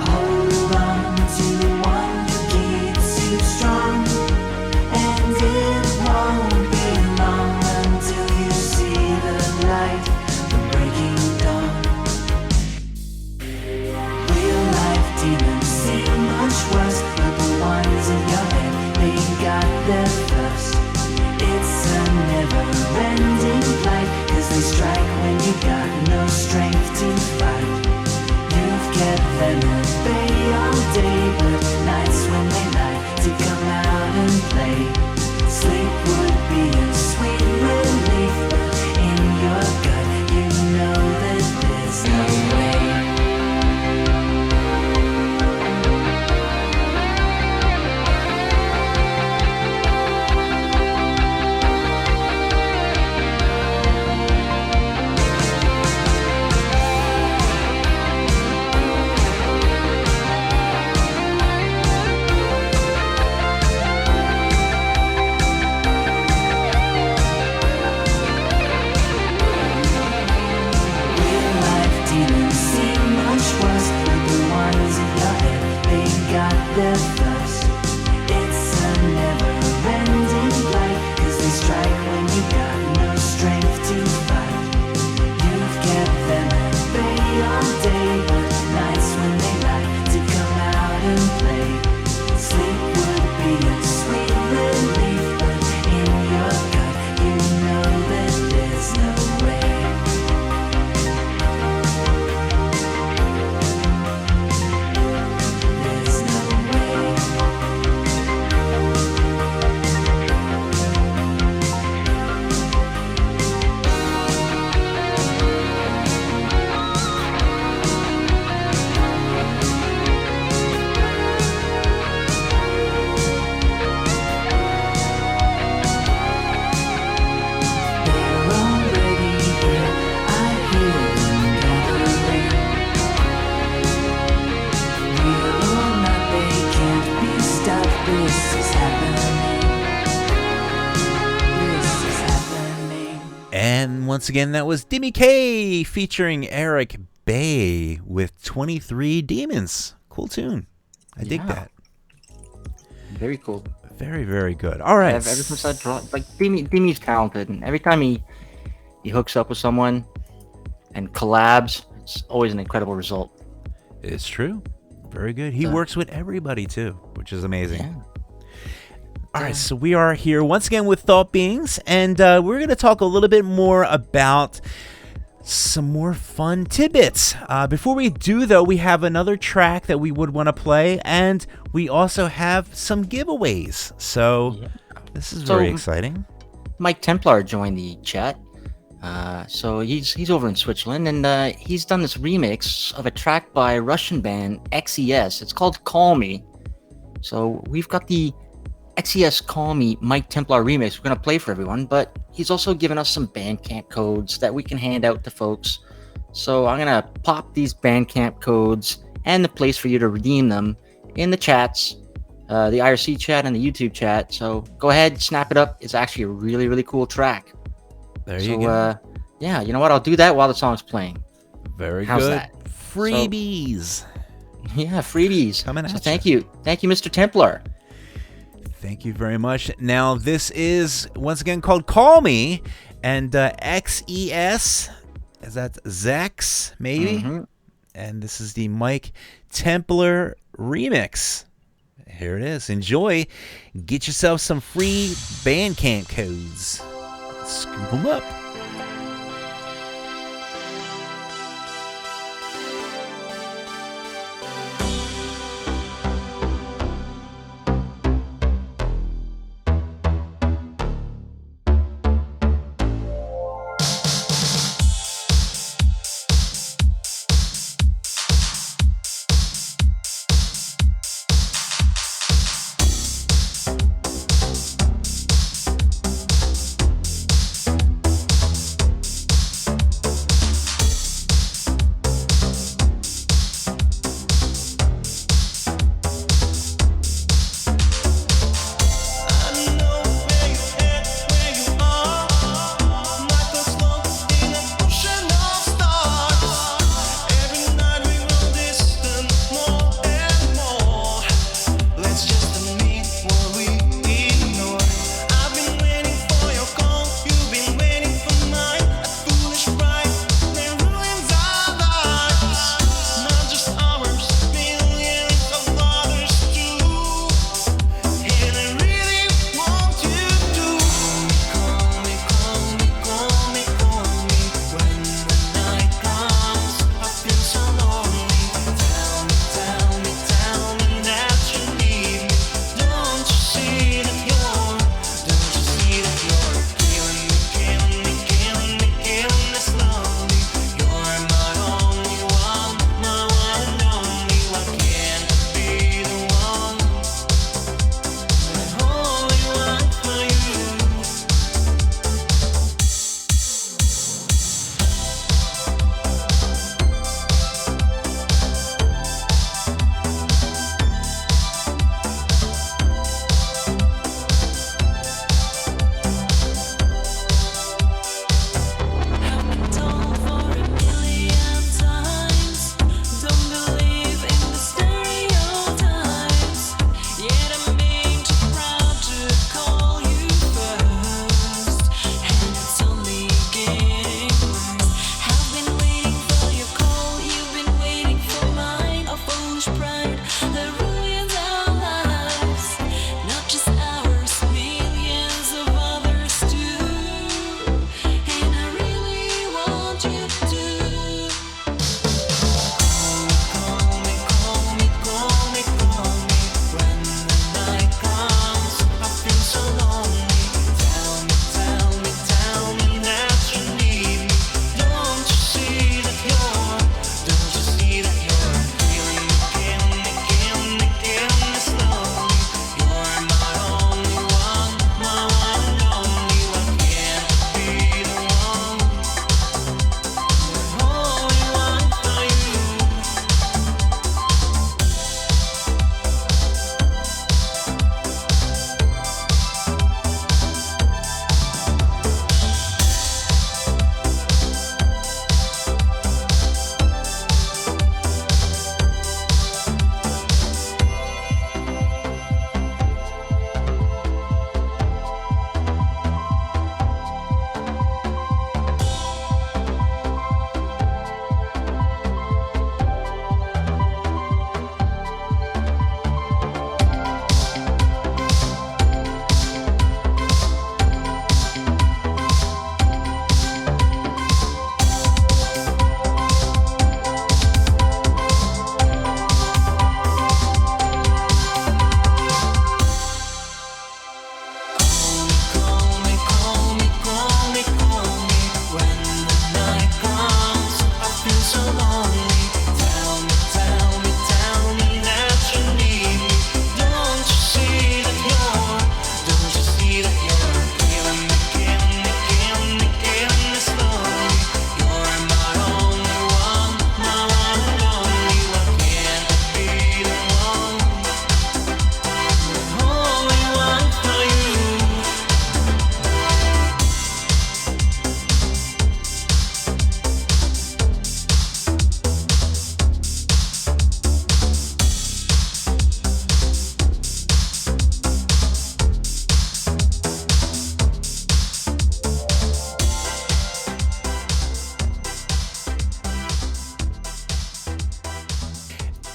Hold on to the one who keeps you strong, and it won't be long until you see the light, the breaking dawn. Real life demons seem much worse, but the ones in your head, they got there first. It's a never-ending fight, 'cause they strike when you got no strength to fight. You've kept them at bay all day, but nights when they like to come out and play. Sleep would be a sweet relief, but in your gut you know that there's no way. Real life demons seem much worse, but the ones in your head, they got there first. It's a never-ending fight, 'cause they strike when you got no strength to fight. You've kept them at bay all day, but nights when they like to come out and play. Sleep would be a sweet relief, but in your gut you know that there's no way. There's no way. They're already here, I hear them gathering. Real or not, they can't be stopped. This is happening. This is happening. And once again, that was Dimmy K featuring Eric Bay with 23 Demons. Cool tune. I dig Yeah. that. Very cool. Very, very good. All right. Ever since I dropped, like Demi's talented, and every time he hooks up with someone and collabs, it's always an incredible result. It's true. Very good. He So- works with everybody too, which is amazing. Yeah. All right, so we are here once again with Thought Beings, and we're going to talk a little bit more about some more fun tidbits. Before we do, though, we have another track that we would want to play, and we also have some giveaways. So this is very exciting. Mike Templar joined the chat. So he's over in Switzerland, and he's done this remix of a track by a Russian band XES. It's called Call Me. So we've got the XES Call Me Mike Templar remix we're going to play for everyone, but he's also given us some Bandcamp codes that we can hand out to folks. So I'm going to pop these Bandcamp codes and the place for you to redeem them in the chats, the IRC chat and the YouTube chat. So go ahead, snap it up. It's actually a really, really cool track. There you go. Yeah, you know what? I'll do that while the song's playing. Very How's good. that? Freebies. Yeah, freebies. Coming So at thank you. Thank you, Mr. Templar. Thank you very much. Now, this is once again called Call Me, and XES, is that Zex, maybe? Mhm. And this is the Mike Templar remix. Here it is. Enjoy. Get yourself some free Bandcamp codes. Scoop them up.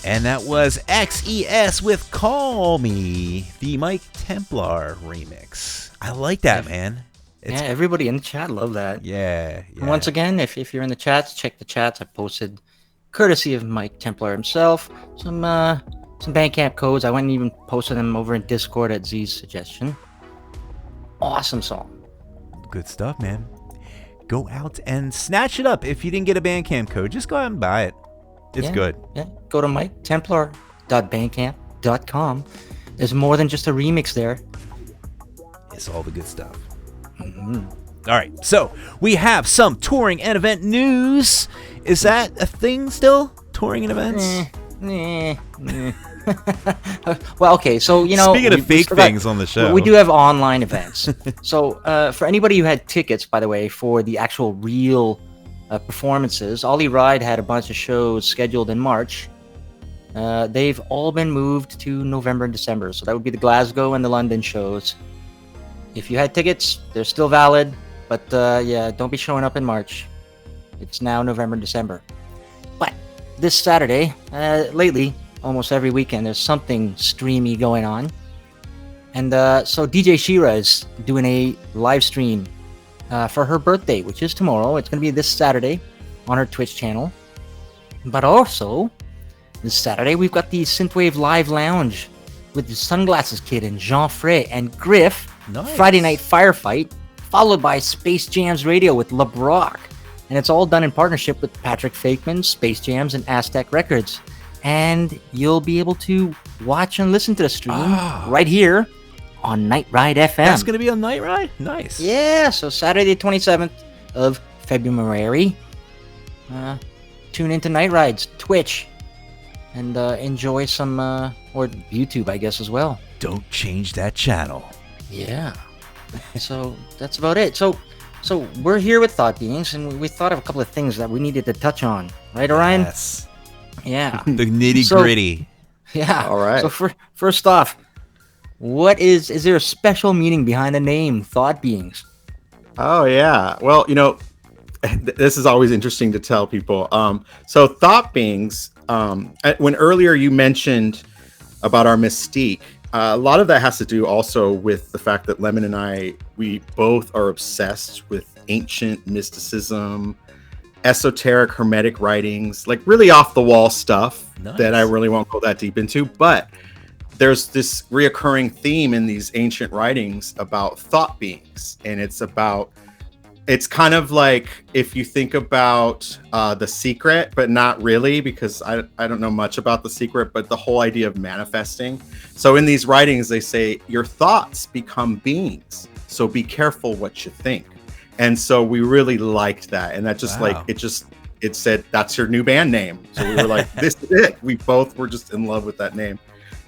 And that was XES with Call Me, the Mike Templar remix. I like that, man. Yeah, everybody in the chat love that. Yeah. And once again, if you're in the chats, check the chats. I posted, courtesy of Mike Templar himself, some Bandcamp codes. I went and even posted them over in Discord at Z's suggestion. Awesome song. Good stuff, man. Go out and snatch it up. If you didn't get a Bandcamp code, just go out and buy it. It's good. Yeah, go to miketemplar.bandcamp.com. There's more than just a remix there. It's all the good stuff. All right, so we have some touring and event news. Is that a thing still? Touring and events? Well, okay, so, speaking of fake things on the show, we do have online events. So for anybody who had tickets, by the way, for the actual real performances, Ollie Ride had a bunch of shows scheduled in March. They've all been moved to November and December, so that would be the Glasgow and the London shows. If you had tickets, they're still valid, but don't be showing up in March. It's now November and December. But this Saturday, lately, almost every weekend, there's something streamy going on. And so DJ Shira is doing a live stream for her birthday, which is tomorrow. It's going to be this Saturday on her Twitch channel. But also, this Saturday, we've got the Synthwave Live Lounge with the Sunglasses Kid and Jean Frey and Griff. Nice. Friday Night Firefight, followed by Space Jams Radio with LeBrock. And it's all done in partnership with Patrick Fakeman, Space Jams, and Aztec Records. And you'll be able to watch and listen to the stream right here on Night Ride FM. That's going to be on Night Ride? Nice. Yeah, so Saturday the 27th of February. Tune into Night Ride's Twitch and enjoy some, or YouTube, I guess, as well. Don't change that channel. Yeah. So that's about it. So we're here with Thought Beings, and we thought of a couple of things that we needed to touch on. Right, Orion? Yes. Yeah. The nitty-gritty. Yeah. All right. So first off, what is there a special meaning behind the name Thought Beings? Oh, yeah. Well, this is always interesting to tell people. So Thought Beings, when earlier you mentioned about our mystique, a lot of that has to do also with the fact that Lemon and we both are obsessed with ancient mysticism, esoteric hermetic writings, like really off the wall stuff that I really won't go that deep into. But there's this reoccurring theme in these ancient writings about thought beings. And it's kind of like if you think about The Secret, but not really, because I don't know much about The Secret, but the whole idea of manifesting. So in these writings, they say your thoughts become beings. So be careful what you think. And so we really liked that. And that just it said, that's your new band name. So we were like, this is it. We both were just in love with that name.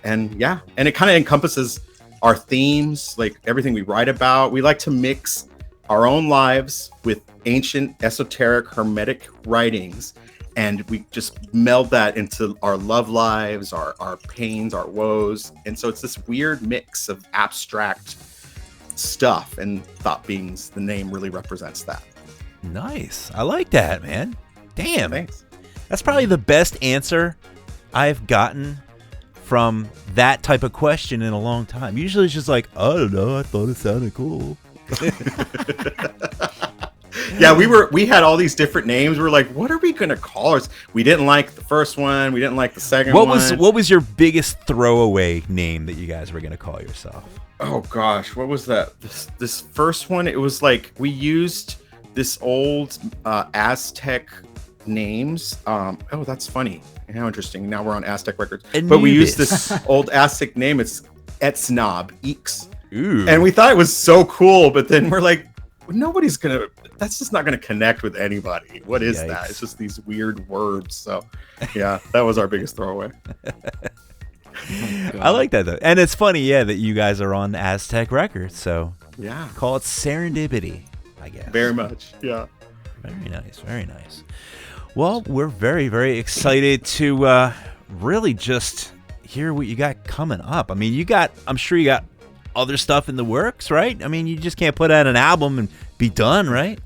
And yeah, and it kind of encompasses our themes, like everything we write about. We like to mix our own lives with ancient, esoteric, hermetic writings, and we just meld that into our love lives, our pains, our woes. And so it's this weird mix of abstract stuff, and Thought Beings, the name really represents that. Nice. I like that, man. Damn. Thanks. That's probably the best answer I've gotten from that type of question in a long time. Usually it's just like, I don't know, I thought it sounded cool. Yeah, we had all these different names. We were like, what are we gonna call ours? We didn't like the first one, we didn't like the second one. What was your biggest throwaway name that you guys were gonna call yourself? Oh gosh, what was that? This first one, it was like we used this old Aztec names. Oh, that's funny. How interesting. Now we're on Aztec Records. But we use this old Aztec name. It's Etsnob, Eeks. Ooh. And we thought it was so cool, but then we're like, that's just not gonna connect with anybody. What is that? It's just these weird words. So yeah, that was our biggest throwaway. I like that though. And it's funny, that you guys are on Aztec Records. So yeah, call it serendipity, I guess. Very much. Yeah. Very nice. Very nice. Well, we're very, very excited to really just hear what you got coming up. I mean, I'm sure you got other stuff in the works, right? I mean, you just can't put out an album and be done, right?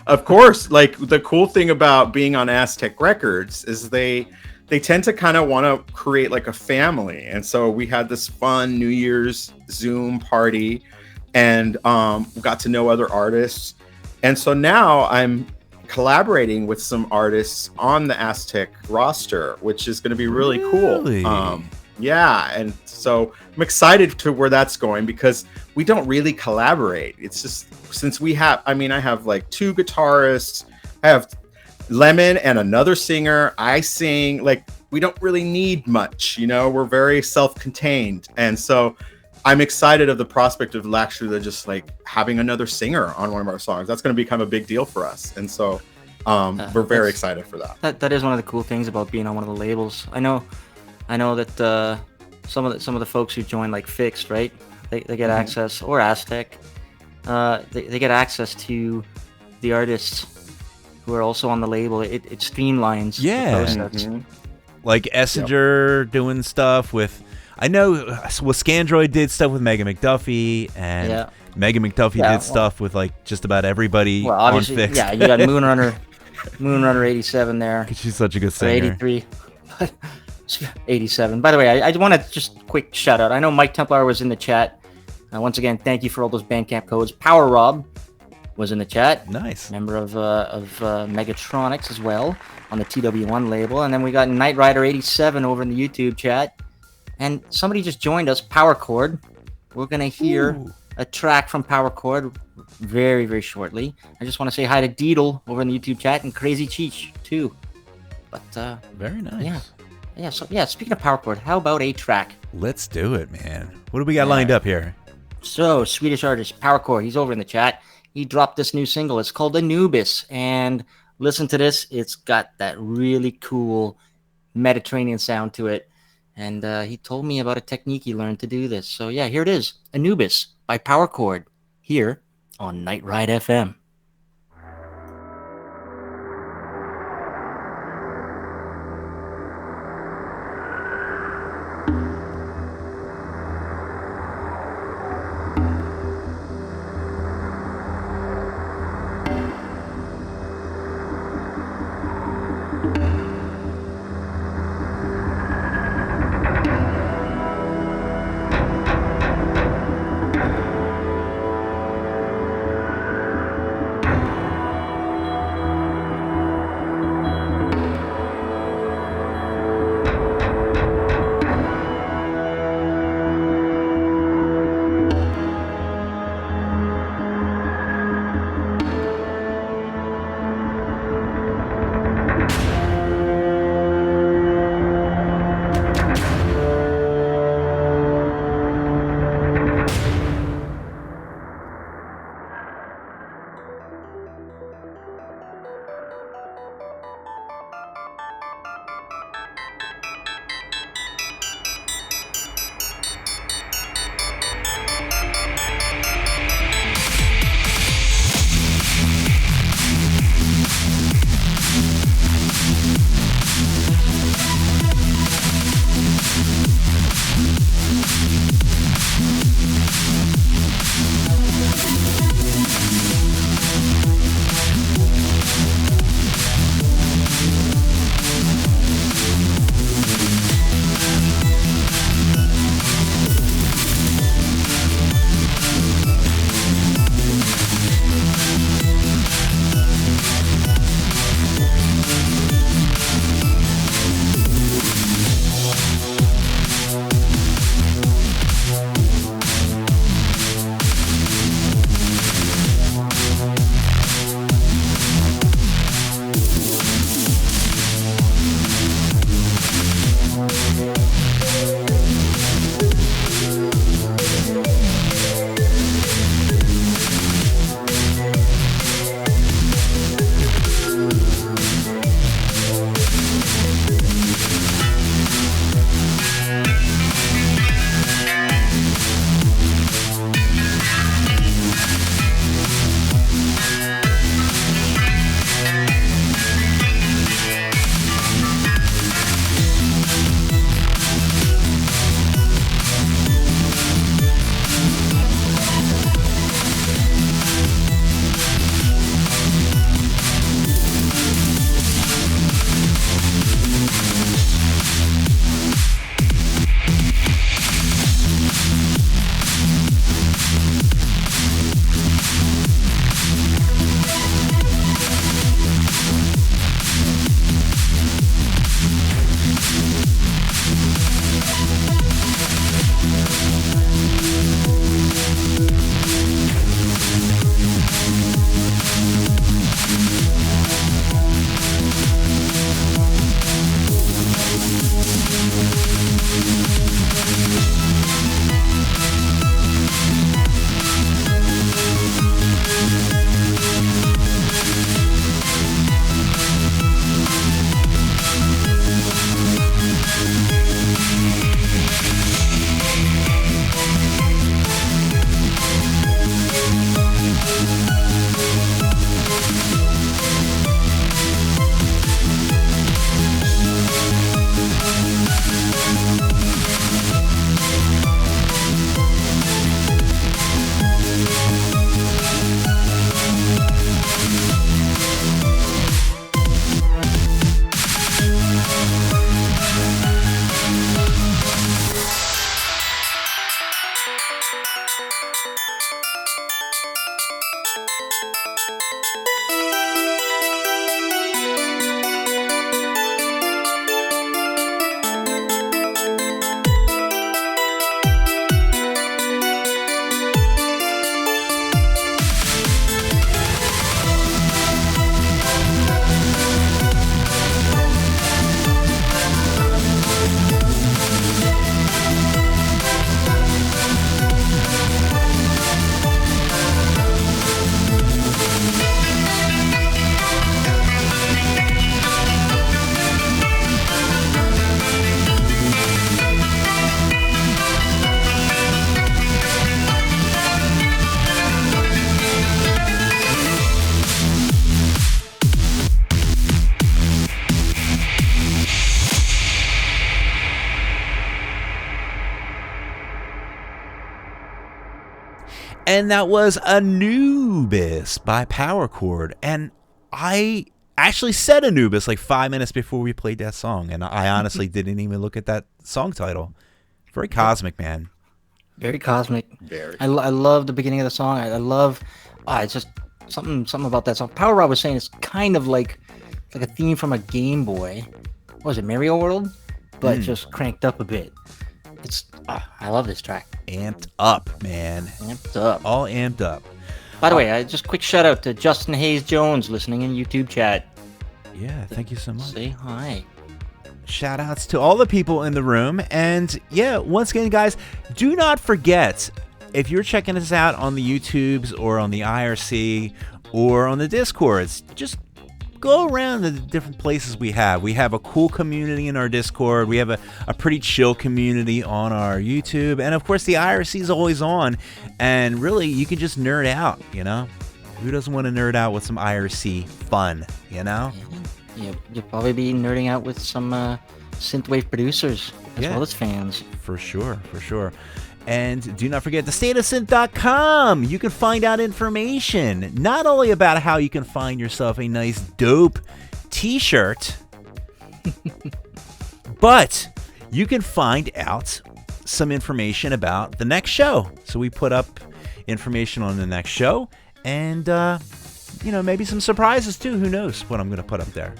Of course. Like, the cool thing about being on Aztec Records is they tend to kind of want to create like a family. And so we had this fun New Year's Zoom party and got to know other artists. And so now I'm collaborating with some artists on the Aztec roster, which is going to be really cool. Yeah, and so I'm excited to where that's going because we don't really collaborate. It's just since I have like 2 guitarists, I have Lemon and another singer. I sing, like, we don't really need much, we're very self-contained. And so I'm excited of the prospect of actually just like having another singer on one of our songs. That's going to become a big deal for us. And so we're very excited for that. That is one of the cool things about being on one of the labels. I know that some of the folks who join like Fixed, right? They get access, or Aztec. They get access to the artists who are also on the label. It streamlines the process. Like Essinger doing stuff with, I know Scandroid did stuff with Megan McDuffie, and Megan McDuffie did stuff with like just about everybody on Fixed. Yeah, you got Moonrunner 87 there. She's such a good singer. 83. 87. By the way, I want to just quick shout out. I know Mike Templar was in the chat. Once again, thank you for all those Bandcamp codes. Power Rob was in the chat. Nice. Member of Megatronics as well on the TW1 label. And then we got Knight Rider 87 over in the YouTube chat. And somebody just joined us, Power Chord. We're going to hear a track from Power Chord very, very shortly. I just want to say hi to Deedle over in the YouTube chat and Crazy Cheech too. But very nice. Yeah, so speaking of Power Chord, how about a track? Let's do it, man. What do we got lined up here? So, Swedish artist Power Chord, he's over in the chat. He dropped this new single. It's called Anubis. And listen to this. It's got that really cool Mediterranean sound to it. And he told me about a technique he learned to do this. So, yeah, here it is. Anubis by Power Chord here on Night Ride FM. And that was Anubis by Power Chord. And I actually said Anubis like 5 minutes before we played that song. And I honestly didn't even look at that song title. Very cosmic, man. Very cosmic. Very. I love the beginning of the song. I love. It's just something about that song. Power Rod was saying it's kind of like a theme from a Game Boy. What was it, Mario World? But just cranked up a bit. I love this track. Amped up, man. Amped up. All amped up. By the way, just quick shout out to Justin Hayes Jones listening in YouTube chat. Yeah, thank you so much. Say hi. Shout outs to all the people in the room. And yeah, once again, guys, do not forget, if you're checking us out on the YouTubes or on the IRC or on the Discords, just go around to the different places we have. We have a cool community in our Discord. We have a pretty chill community on our YouTube. And of course, the IRC is always on. And really, you can just nerd out, you know? Who doesn't want to nerd out with some IRC fun, you know? Yeah, you'll probably be nerding out with some synthwave producers as well as fans. For sure, for sure. And do not forget thestateofsynth.com. You can find out information not only about how you can find yourself a nice, dope t-shirt, but you can find out some information about the next show. So we put up information on the next show and, maybe some surprises too. Who knows what I'm going to put up there.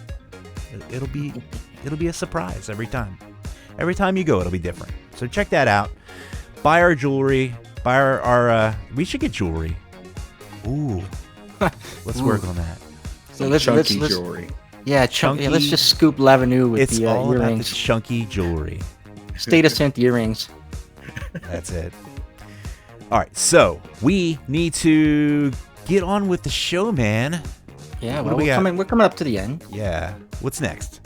It'll be a surprise every time. Every time you go, it'll be different. So check that out. Buy our jewelry. Buy our we should get jewelry. Ooh. Let's work on that. So let's jewelry. Yeah, chunky. Yeah, let's just scoop Lavenue with it's the all earrings. about the chunky jewelry. State of Synth earrings. That's it. All right, so we need to get on with the show, man. Yeah, well, we're coming up to the end. Yeah. What's next?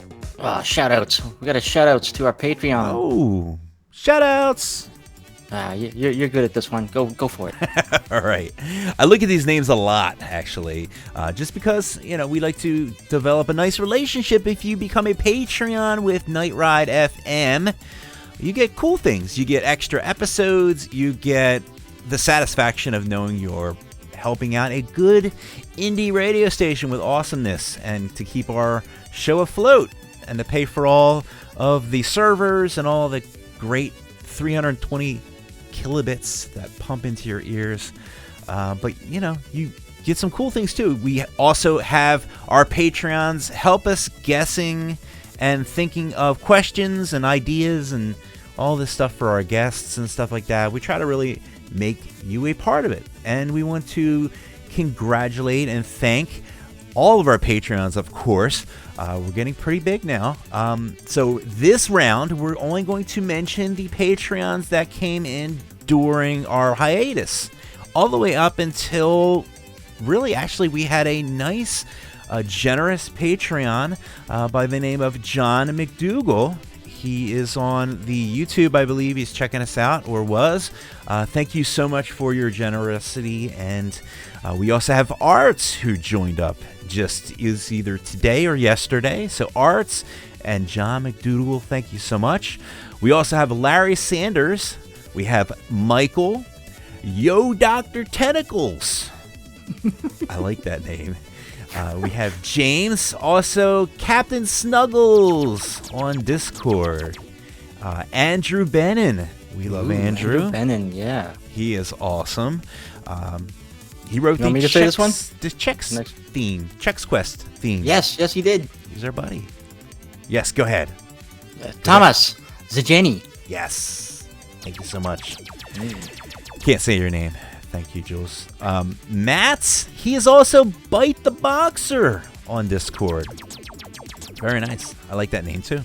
Shout outs. We got a shout outs to our Patreon. Oh, shout outs. You're good at this one. Go for it. All right. I look at these names a lot, actually, just because, we like to develop a nice relationship. If you become a Patreon with Night Ride FM, you get cool things. You get extra episodes. You get the satisfaction of knowing you're helping out a good indie radio station with awesomeness and to keep our show afloat and to pay for all of the servers and all the great 320 kilobits that pump into your ears. But you get some cool things too. We also have our Patreons help us guessing and thinking of questions and ideas and all this stuff for our guests and stuff like that. We try to really make you a part of it. And we want to congratulate and thank all of our Patreons, of course. We're getting pretty big now. So this round, we're only going to mention the Patreons that came in during our hiatus. All the way up until, actually, we had a nice, generous Patreon by the name of John McDougall. He is on the YouTube, I believe. He's checking us out, or was. Thank you so much for your generosity. And we also have Arts, who joined up is either today or yesterday. So Arts and John McDougall, thank you so much. We also have Larry Sanders. We have Michael. Yo, Dr. Tentacles. I like that name. We have James, also Captain Snuggles on Discord. Andrew Bennon. We love Andrew. Andrew Bennon, yeah. He is awesome. He wrote want me to say this one? The Chex Quest theme. Yes, he did. He's our buddy. Yes, go ahead. Thomas Zageni. Yes. Thank you so much. Can't say your name. Thank you, Jules. Matt, he is also Bite the Boxer on Discord. Very nice. I like that name too.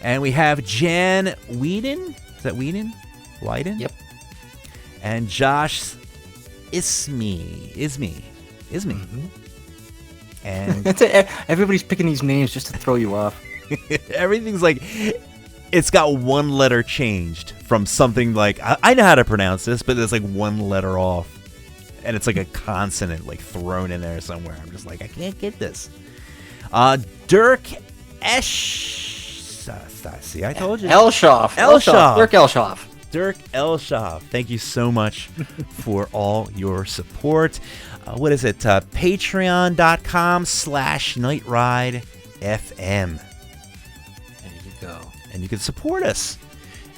And we have Jan Whedon. Is that Whedon? Wyden? Yep. And Josh Isme. Mm-hmm. And that's it. Everybody's picking these names just to throw you off. Everything's like, it's got one letter changed from something like, I know how to pronounce this, but there's like one letter off. And it's like a consonant like thrown in there somewhere. I'm just like, I can't get this. Dirk Esch. See, I told you. Elshoff. Dirk Elshoff. Dirk Elshoff, thank you so much for all your support. What is it? Patreon.com/NightRideFM. There you go. And you can support us.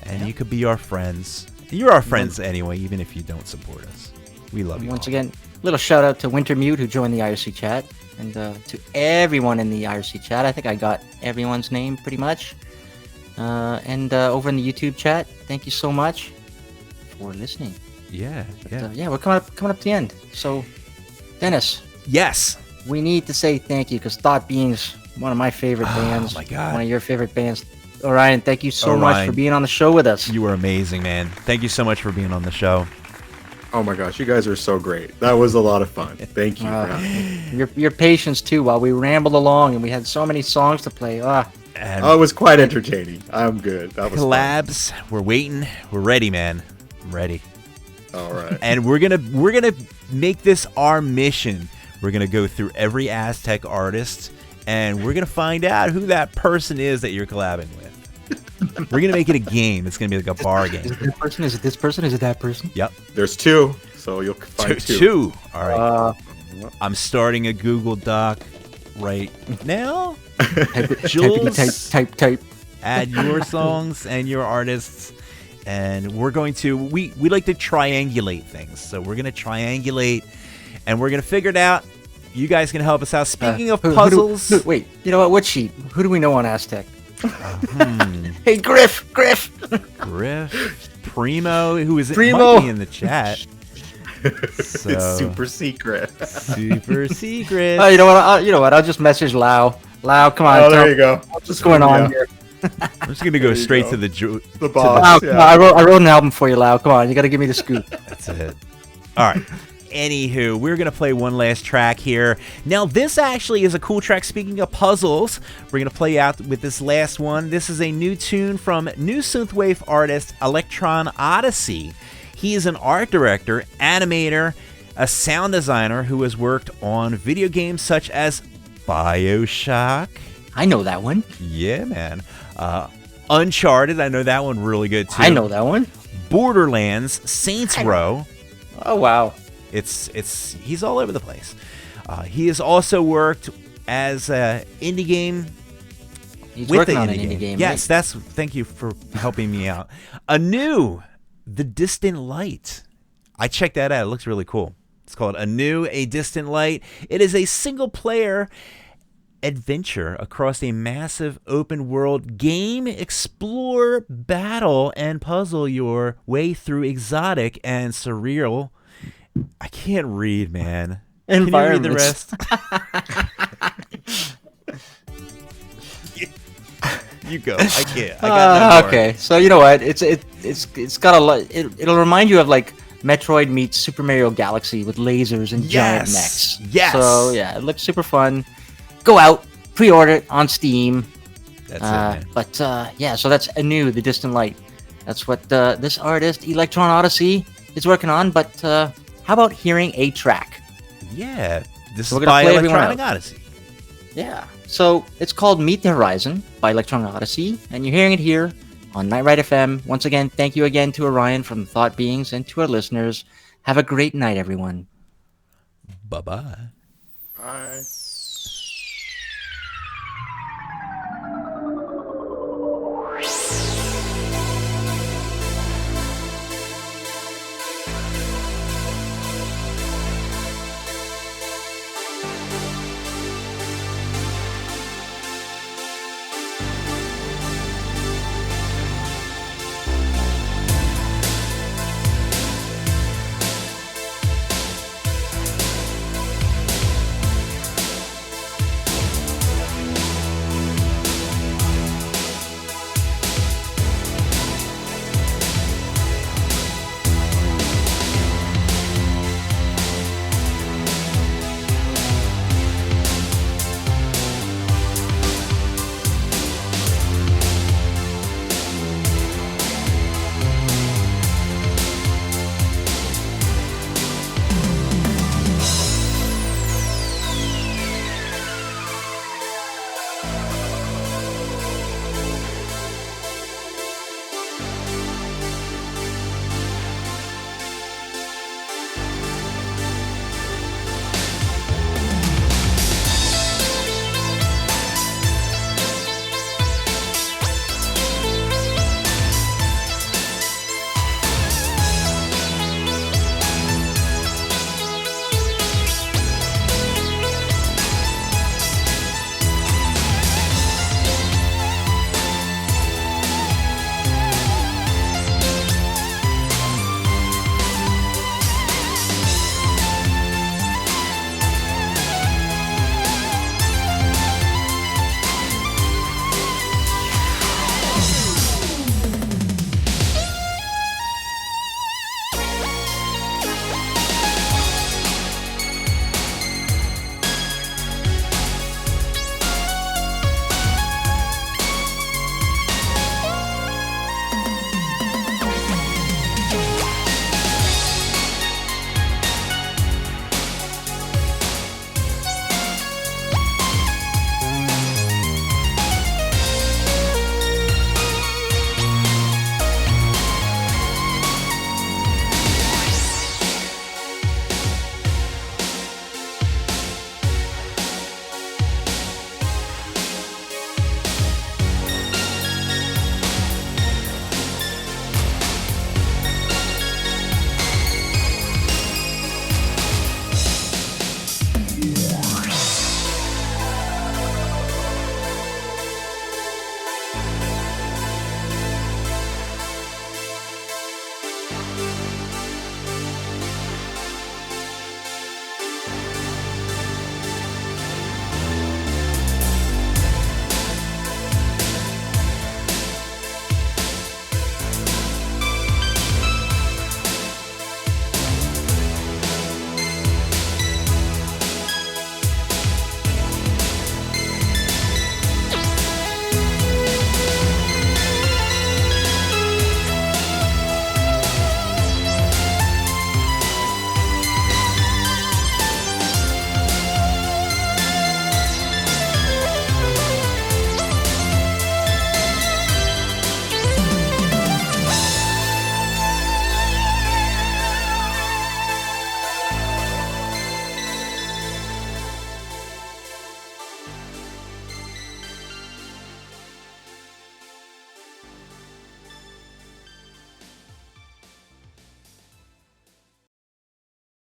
And you could be our friends. You're our friends anyway, even if you don't support us. We love you. Once again, little shout out to Wintermute who joined the IRC chat, and to everyone in the IRC chat. I think I got everyone's name pretty much. And over in the YouTube chat, thank you so much for listening. Yeah. We're coming up to the end. So, Dennis. Yes. We need to say thank you because Thought Being's one of my favorite bands. Oh my God. One of your favorite bands. Orion, thank you so much for being on the show with us. You were amazing, man. Thank you so much for being on the show. Oh my gosh, you guys are so great. That was a lot of fun. Thank you. Your patience too while we rambled along and we had so many songs to play. And it was quite entertaining. I'm good. That was collabs. Fun. We're waiting. We're ready, man. I'm ready. All right. And we're gonna make this our mission. We're gonna go through every Aztec artist, and we're gonna find out who that person is that you're collabing with. We're gonna make it a game. It's gonna be like a bar game. Is it this person? Is it this person? Is it that person? Yep. There's two, so you'll find two. All right. I'm starting a Google Doc right now. Jules, type. Add your songs and your artists, and we're going to we like to triangulate things. So we're gonna triangulate, and we're gonna figure it out. You guys can help us out. Speaking of puzzles, wait. You know what sheet? Who do we know on Aztec? Hey, Griff, Primo, who is Primo. Might be in the chat. So, it's super secret. Super secret. Oh, you know what? I'll just message Lau. Lau, come on. Oh, there you go. What's going on here? I'm just gonna go straight to the boss. Lau, I wrote an album for you, Lau. Come on, you got to give me the scoop. That's it. All right. Anywho, we're going to play one last track here. Now, this actually is a cool track. Speaking of puzzles, we're going to play out with this last one. This is a new tune from new synthwave artist Electron Odyssey. He is an art director, animator, a sound designer who has worked on video games such as BioShock. I know that one. Yeah, man. Uncharted, I know that one really good, too. I know that one. Borderlands, Saints Row. Oh, wow. He's all over the place. He has also worked as an indie game. He's working on an indie game. Yes, thank you for helping me out. The Distant Light. I checked that out. It looks really cool. It's called A Distant Light. It is a single player adventure across a massive open world game. Explore, battle, and puzzle your way through exotic and surreal. I can't read, man. Can you read the rest? You go. I can't. I got no more. Okay, so you know what? It's got a lot. It'll remind you of like Metroid meets Super Mario Galaxy with lasers and giant mechs. Yes. So yeah, it looks super fun. Go out, pre-order it on Steam. That's it, man. But yeah, so that's The Distant Light. That's what this artist Electron Odyssey is working on. But how about hearing a track? Yeah, this So is we're gonna by play everyone Electronic out. Odyssey. Yeah. So it's called Meet the Horizon by Electronic Odyssey, and you're hearing it here on Night Ride FM. Once again, thank you again to Orion from Thought Beings and to our listeners. Have a great night, everyone. Bye-bye. Bye.